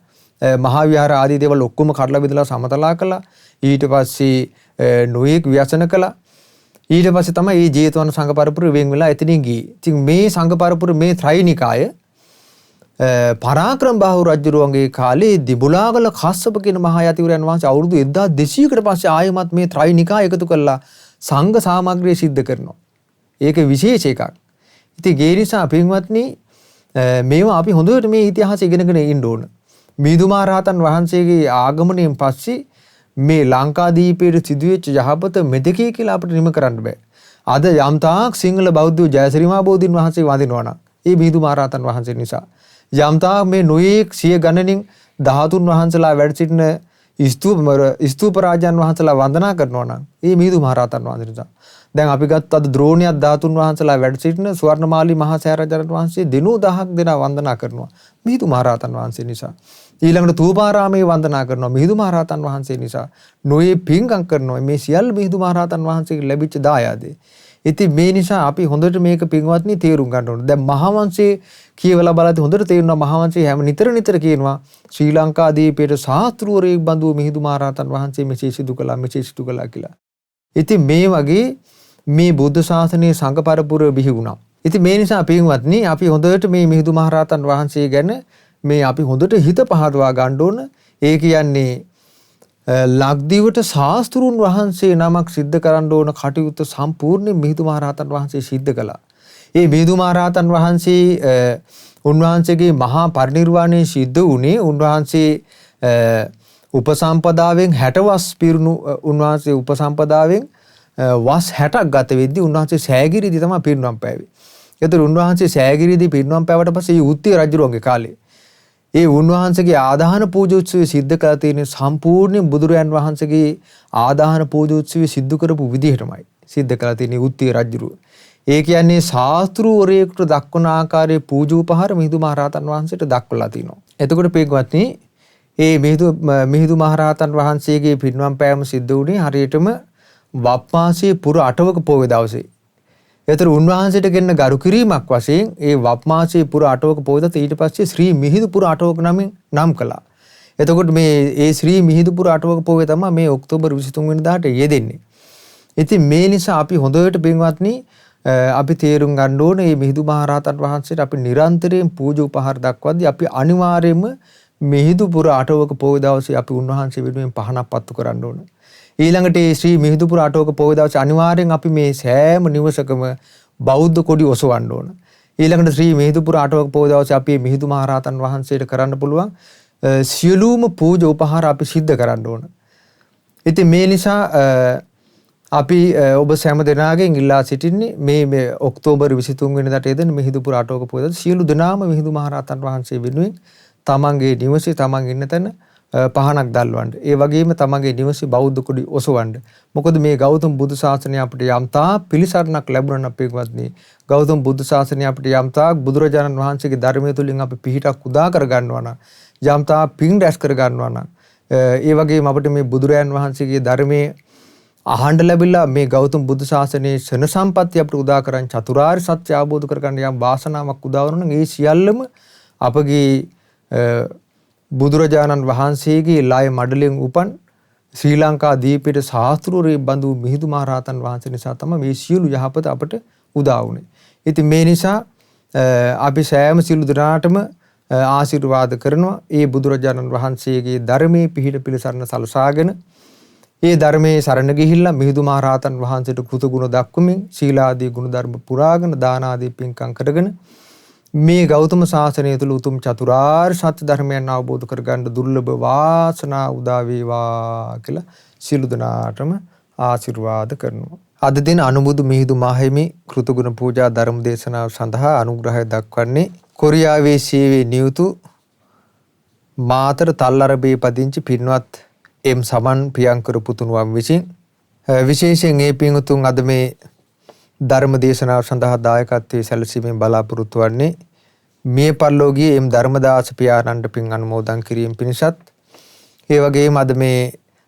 මහා විහාර ආදී දේවල් ඔක්කොම කඩලා බෙදලා සමතලා කළා. ඊට පස්සේ නොයෙක් ව්‍යසන කළා. ඊට පස්සේ තමයි මේ ජේතවන සංඝ පරපුර වෙන් වෙලා එතනින් ගියේ. ඉතින් මේ සංඝ පරපුර මේ ත්‍රිනිකාය පරාක්‍රම බාහු රජුරුවන්ගේ කාලේ දිබුලාගල කස්සප කියන මහා යතිවරයන් වහන්සේ අවුරුදු 1200කට පස්සේ ආයෙමත් මේ ත්‍රිනිකාය එකතු කළා සංඝ සාමග්‍රිය සිද්ධ කරනවා. ඒක විශේෂ එකක්. ඉතින් ඒ නිසා පින්වත්නි මේවා අපි හොඳට මේ ඉතිහාසය ඉගෙනගෙන ඉන්න ඕන. මිහිඳු මහ රහතන් වහන්සේගේ ආගමනයෙන් පස්සේ මේ ලංකාදීපයේ සිදුවෙච්ච යහපත මෙතකේ කියලා අපිට නිම කරන්න බෑ. අද යම් තාක් සිංහල බෞද්ධ ජයශ්‍රීමා බෝධීන් වහන්සේ වඳිනවා නම් ඒ මිහිඳු මහ රහතන් වහන්සේ නිසා. යම් තාක් මේ නොයෙක් සිය ගණනින් ධාතුන් වහන්සේලා වැඩ සිටින ස්තූප රාජයන් වහන්සේලා වන්දනා කරනවා නම් ඒ මිහිඳු මහ රහතන් වහන්සේ නිසා. දැන් අපි ගත්ත අද ද්‍රෝණියක් ධාතුන් වහන්සේලා වැඩ සිටින ස්වර්ණමාලී මහා සෑරජරණ වහන්සේ දිනු 1000ක් දෙනා වන්දනා කරනවා මිහිඳු මහ රහතන් වහන්සේ නිසා. ඊළඟට තූපාරාමයේ වන්දනා කරනවා මිහිඳු මහ රහතන් වහන්සේ නිසා. නොයේ පින්කම් කරනවා මේ සියල්ල මිහිඳු මහ රහතන් වහන්සේගේ ලැබිච්ච දායාදේ. ඉතින් මේ නිසා අපි හොඳට මේක පින්වත්නි තේරුම් ගන්න ඕනේ. දැන් මහාවංශයේ කියවලා බලද්දී හොඳට තේරෙනවා මහාවංශයේ හැම නිතර කියනවා ශ්‍රී ලංකාදීපයේ ශාස්ත්‍රූරයෙක් බඳු මිහිඳු මහ රහතන් වහන්සේ මෙසේ සිදු කළා කියලා. ඉතින් මේ වගේ මේ බුද්ධ ශාසනයේ සංඝ පරපුර බිහි වුණා. ඉතින් මේ නිසා පින්වත්නි අපි හොඳට මේ මිහිඳු මහ රහතන් වහන්සේ ගැන මේ අපි හොඳට හිත පහදවා ගන්න ඕන. ඒ කියන්නේ ලක්දිවට ශාස්ත්‍රුන් වහන්සේ නමක් සිද්ධ කරන්න ඕන කටයුත්ත සම්පූර්ණ මිහිඳු මහ රහතන් වහන්සේ සිද්ධ කළා. ඒ මිහිඳු මහ රහතන් වහන්සේ උන්වහන්සේගේ මහා පරිනිර්වාණය සිද්ධ වුණේ උන්වහන්සේ උපසම්පදාවෙන් 60 වස් පිරුණු උන්වහන්සේ උපසම්පදාවෙන් වස් 60ක් ගත වෙද්දී උන්වහන්සේ සෑගිරිදී තමයි පිරිනුවම් පෑවේ. ඒතර උන්වහන්සේ සෑගිරිදී පිරිනුවම් පෑවට පස්සේ උත්ති රජුරුවන්ගේ කාලේ ඒ උන්වහන්සේගේ ආදාහන පූජෝත්සවය සිද්ධ කරලා තියෙන සම්පූර්ණ බුදුරයන් වහන්සේගේ ආදාහන පූජෝත්සවය සිද්ධ කරපු විදිහටමයි. සිද්ධ කළා තියෙන උත්තිය රජුරුව. ඒ කියන්නේ ශාස්ත්‍රූවරයෙකුට දක්වන ආකාරයේ පූජෝපහාර මිහිඳු මහරහතන් වහන්සේට දක්වලා තිනවා. එතකොට පින්වත්නි ඒ මිහිඳු මහරහතන් වහන්සේගේ පින්වම් පෑම සිද්ධ වුණේ හරියටම වප් මාසයේ පුර 8වක පොහොය දවසේ. ඒතර උන්වහන්සේට ගෙන්න ගරු කිරීමක් වශයෙන් ඒ වප් මාසයේ පුර 8වක පොහොය දවසේ ඊට පස්සේ ශ්‍රී මිහිඳු පුර 8වක නමින් නම් කළා. එතකොට මේ ඒ ශ්‍රී මිහිඳු පුර 8වක පොහොය තමයි මේ ඔක්තෝබර් 23 වෙනිදාට යෙදෙන්නේ. ඉතින් මේ නිසා අපි හොඳට පින්වත්නි අපි තේරුම් ගන්න ඕනේ මේ මිහිඳු මහරහතන් වහන්සේට අපි නිරන්තරයෙන් පූජා උපහාර දක්වද්දී අපි අනිවාර්යයෙන්ම මිහිඳු පුර 8වක පොහොය දවසේ අපි උන්වහන්සේ වෙනුවෙන් පහනක් පත්තු කරන්න ඕන. ඊළඟට මේ ශ්‍රී මිහිඳු පුර 8වක පොහොය දවසේ අනිවාර්යෙන් අපි මේ සෑම නිවසකම බෞද්ධ කොඩි ඔසවන්න ඕන. ඊළඟට ශ්‍රී මිහිඳු පුර 8වක පොහොය දවසේ අපි මිහිඳු මහරහතන් වහන්සේට කරන්න පුළුවන් සියලුම පූජා උපහාර අපි සිද්ධ කරන්න ඕන. ඉතින් මේ නිසා අපි ඔබ සෑම දෙනාගෙන් ඉල්ලා සිටින්නේ මේ ඔක්තෝබර් 23 වෙනිදාට යෙදෙන මිහිඳු පුර 8වක පොහොය දවසේ සියලු දෙනාම මිහිඳු මහරහතන් වහන්සේ වෙනුවෙන් තමන්ගේ නිවසේ තමන් ඉන්න තැන පහනක් දැල්වන්න. ඒ වගේම තමන්ගේ නිවසේ බෞද්ධ කුඩි ඔසවන්න. මොකද මේ ගෞතම බුදු සාසනය අපිට යම්තා පිළිසරණක් ලැබුණා නම් පින්වත්නි ගෞතම බුදු සාසනය අපිට යම්තා බුදුරජාණන් වහන්සේගේ ධර්මය තුලින් අපි පිහිටක් උදා කර ගන්නවා නම් යම්තා පින් රැස් කර ගන්නවා නම් ඒ වගේම අපිට මේ බුදුරජාණන් වහන්සේගේ ධර්මයේ අහන්න ලැබිලා මේ ගෞතම බුදු සාසනයේ ශන සම්පත්තිය අපිට උදා කරන් චතුරාර්ය සත්‍ය අවබෝධ කරගන්න යම් වාසනාවක් උදා වුණා නම් ඒ සියල්ලම අපගේ බුදුරජාණන් වහන්සේගේ ලය මඩලෙන් උපන් ශ්‍රී ලංකා දීපයට ශාස්ත්‍රූරේ බඳු මිහිඳු මහරහතන් වහන්සේ නිසා තමයි මේ සියලු යහපත අපට උදා වුනේ. ඉතින් මේ නිසා අපි සෑම සියලු දෙනාටම ආශිර්වාද කරනවා ඒ බුදුරජාණන් වහන්සේගේ ධර්මයේ පිහිට පිළිසරණ සලසාගෙන ඒ ධර්මයේ සරණ ගිහිල්ලා මිහිඳු මහරහතන් වහන්සේට කෘතගුණ දක්වමින් සීලාදී ගුණ ධර්ම පුරාගෙන දාන ආදී පින්කම් කරගෙන මේ ගෞතම සාසනය තුළ උතුම් චතුරාර්ය සත්‍ය ධර්මයන් අවබෝධ කරගන්න දුර්ලභ වාසනාව උදා වේවා කියලා සියලු දෙනාටම ආශිර්වාද කරනවා. අද දින අනුබුදු මිහිඳු මාහිමි කෘතගුණ පූජා ධර්ම දේශනාව සඳහා අනුග්‍රහය දක්වන්නේ කොරියාවේ සේවයේ නියුතු මාතර තල්ලරබේ පදිංචි පින්වත් එම් සමන් ප්‍රියංකර පුතුණුවන් විසින් විශේෂයෙන් මේ පින්වතුන් අද මේ ධර්ම දේශනාව සඳහා දායකත්වයේ සැලසීමෙන් බලාපොරොත්තු වන්නේ මිය පරලෝකීය එම් ධර්මදාස පියාණන්ට පින් අනුමෝදන් කිරීම පිණිසත් ඒ වගේම අද මේ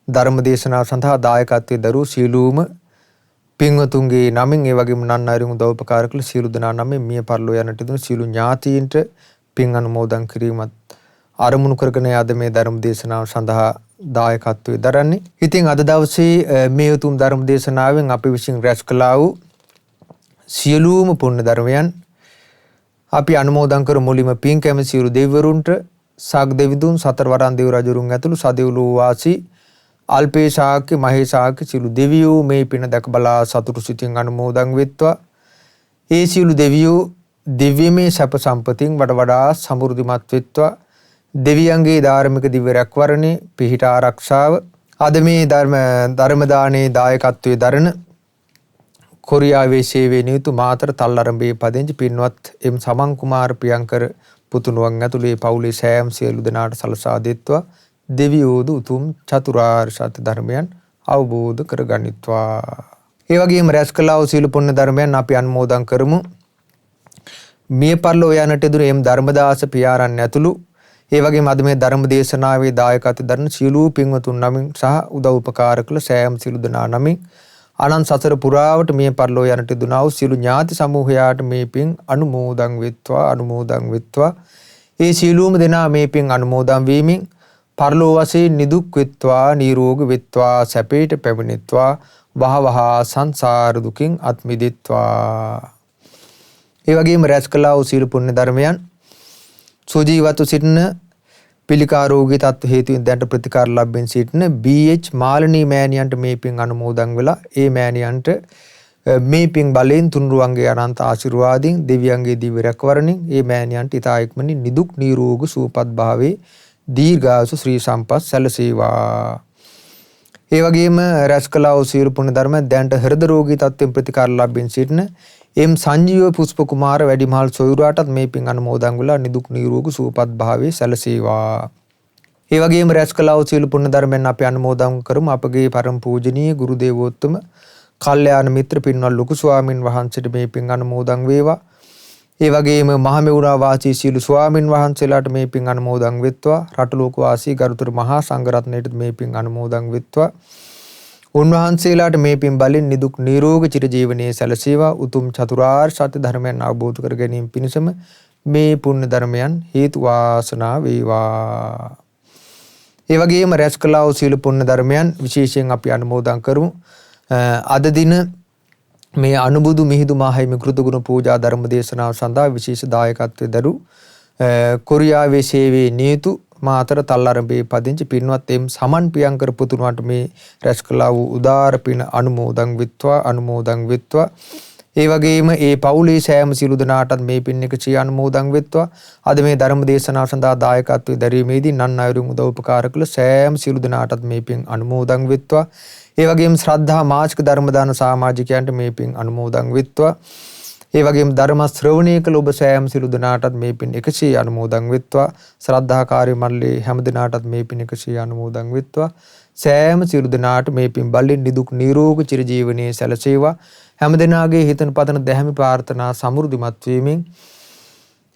ධර්ම දේශනාව සඳහා දායකත්වයේ දරූ සීලූම පින්වතුන්ගේ නමින් ඒ වගේම නන්නරින් උදව් උපකාර කළ සියලු දෙනා නමින් මිය පරලෝ යන්නට දුන සියලු ඥාතීන්ට පින් අනුමෝදන් කිරීමත් ආරමුණු කරගෙන අද මේ ධර්ම දේශනාව සඳහා දායකත්වයේ දරන්නේ. ඉතින් අද දවසේ මේ උතුම් ධර්ම දේශනාවෙන් අපි විසින් රැස් කළා වූ සියලුම පුණ්‍ය ධර්මයන් අපි අනුමෝදන් කර මුලින්ම පින් කැමති සියලු දෙවිවරුන්ට සාග් දෙවිඳුන් සතර වරන් දෙව් රජුරුන් ඇතුළු සදෙව්ලෝ වාසී අල්පේ ශාක්‍ය මහේ ශාක්‍ය සියලු දෙවියෝ මේ පින දැක බලා සතුටු සිතින් අනුමෝදන් වෙත්වා. ඒ සියලු දෙවියෝ දිව්‍යමය සැප සම්පතින් වඩා සමෘද්ධිමත් වෙත්වා. දෙවියන්ගේ ධාර්මික දිව්‍ය රැකවරණේ පිහිට ආරක්ෂාව අද මේ ධර්ම දානයේ දායකත්වයේ දරන කොරියාවේ සේවයේ නියුතු මාතර තල්ලරඹේ පදිංචි පින්වත් එම් සමන් කුමාර ප්‍රියංකර පුතුණුවන් ඇතුළේ පවුලේ සෑම සියලු දෙනාට සලසා දෙත්වා. දෙවියෝද උතුම් චතුරාර්ය සත්‍ය ධර්මයන් අවබෝධ කරගනිත්වා. ඒ වගේම රැස් කළා වූ සීල පුණ්‍ය ධර්මයන් අපි අනුමෝදන් කරමු. මිය පරලෝ යන්නට දුර එම් ධර්මදාස පියාණන් ඇතුළු ඒ වගේම අද මේ ධර්ම දේශනාවේ දායකත්වයෙන් දරන සියලු පින්වතුන් නමින් සහ උදව් උපකාර කළ සෑම සියලු දෙනා නමින් අනන්ත සසර පුරාවට මේ පරලෝ යන්නට දුනා වූ සියලු ඥාති සමූහයාට මේ පින් අනුමෝදන් වෙත්වා. ඒ සියලුම දෙනා මේ පින් අනුමෝදන් වීමෙන් පරලෝ වශයෙන් නිදුක් වෙත්වා නිරෝගී වෙත්වා සැපයට පැමිණෙත්වා වහවහ සංසාර දුකින් අත් මිදෙත්වා. ඒ වගේම රැස් කළා වූ සීල පුණ්‍ය ධර්මයන් සුජීවත්ව සිටින පිළිකා රෝගී තත්ත්ව හේතුවෙන් දැනට ප්‍රතිකාර ලැබෙමින් සිටින BH මාලනී මෑණියන්ට මේ පින් අනුමෝදන් වෙලා ඒ මෑණියන්ට මේ පින් බලෙන් තුනුරුවන්ගේ අනන්ත ආශිර්වාදින් දෙවියන්ගේ දිව්‍ය රැකවරණින් ඒ මෑණියන්ට ඊතා ඉක්මනින් නිදුක් නිරෝගී සුවපත් භාවයේ දීර්ඝායුෂ ශ්‍රී සම්පත් සැලසේවා. ඒ වගේම රැස් කළා වූ සියලු පුණ්‍ය ධර්ම දැනට හෘද රෝගී තත්ත්වෙන් ප්‍රතිකාර ලැබෙමින් සිටින එම් සංජීව පුෂ්ප කුමාර වැඩිමහල් සොයුරාටත් මේ පින් අනුමෝදන් වෙලා නිදුක් නිරෝගී සුවපත් භාවයේ සැලසේවා. ඒ වගේම රැස් කළා වූ සියලු පුණ්‍ය ධර්මයන් අපි අනුමෝදන් කරමු අපගේ පරම පූජනීය ගුරු දේවෝත්තම කල්යාණ මිත්‍ර පින්වත් ලොකු ස්වාමින් වහන්සේට මේ පින් අනුමෝදන් වේවා. ඒ වගේම මහමෙවුනා වාසී සීල ස්වාමින් වහන්සේලාට මේ පින් අනුමෝදන් වෙත්වා. රට ලෝක වාසී ගරුතර මහා සංඝරත්නයට මේ පින් අනුමෝදන් වෙත්වා. උන්වහන්සේලාට මේ පින් බලෙන් නිදුක් නිරෝගී චිරජීවනයේ සැලසේවා. උතුම් චතුරාර්ය සත්‍ය ධර්මයන් අවබෝධ කර ගැනීම පිණිසම මේ පුණ්‍ය ධර්මයන් හේතු වාසනා වේවා. ඒ වගේම රැස් කළා වූ සීල පුණ්‍ය ධර්මයන් විශේෂයෙන් අපි අනුමෝදන් කරමු. අද දින මේ අනුබුදු මිහිඳු මාහිමි කෘතගුණ පූජා ධර්ම දේශනාව සඳහා විශේෂ දායකත්වයේ දරු කොරියාවේ සේවයේ නියුතු මාතර තල්ලරඹේ පදිංචි පින්වත් එම් සමන් පියංකර පුතුණුවන්ට මේ රැස් කළා වූ උදාර පින අනුමෝදන් වෙත්වා. ඒ වගේම ඒ පවුලේ සෑම සිළු දනාටත් මේ පින් එකසිය අනුමෝදන් වෙත්වා. අද මේ ධර්ම දේශනාව සඳහා දායකත්වයේ දැරීමේදී නන් අයුරින් උදව් උපකාර කළ සෑම සිළු දනාටත් මේ පින් අනුමෝදන් වෙත්වා. ඒ වගේම ශ්‍රද්ධා මාසික ධර්ම දාන සමාජිකයන්ට මේ පින් අනුමෝදන් වෙත්වා. ඒ වගේම ධර්ම ශ්‍රවණය කළ ඔබ සෑම සිළු දනාටත් මේ පින් එකසිය අනුමෝදන් වෙත්වා. ශ්‍රද්ධා කාර්ය මණ්ඩලයේ හැම දිනාටත් මේ පින් එකසිය අනුමෝදන් වෙත්වා. සෑම සිළු දනාට මේ පින් බලෙන් නිදුක් නිරෝගී චිරජීවනයේ සැලසේවා. හැම දිනාගේ හිතන පතන දැහැමි ප්‍රාර්ථනා සමෘද්ධිමත් වීමෙන්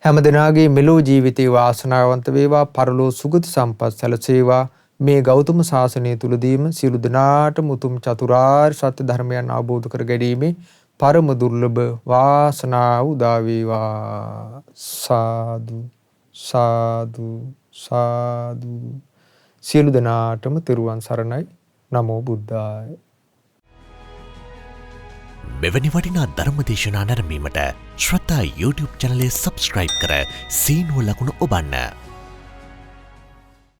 හැම දිනාගේ මෙලෝ ජීවිතේ වාසනාවන්ත වේවා. පරලෝ සුගති සම්පත් සැලසේවා. මේ ගෞතම ශාසනය තුලදීම සිළු දිනාට මුතුම් චතුරාර්ය සත්‍ය ධර්මයන් අවබෝධ කර ගැනීමේ පරම දුර්ලභ වාසනාව උදා වේවා. සාදු සාදු සාදු. සියලු දෙනාටම තෙරුවන් සරණයි. නමෝ බුද්ධාය. මෙවැනි වටිනා ධර්ම දේශනා නැරඹීමට ශ්‍රද්ධා YouTube චැනලය සබ්ස්ක්‍රයිබ් කර සීනුව ලකුණ ඔබන්න.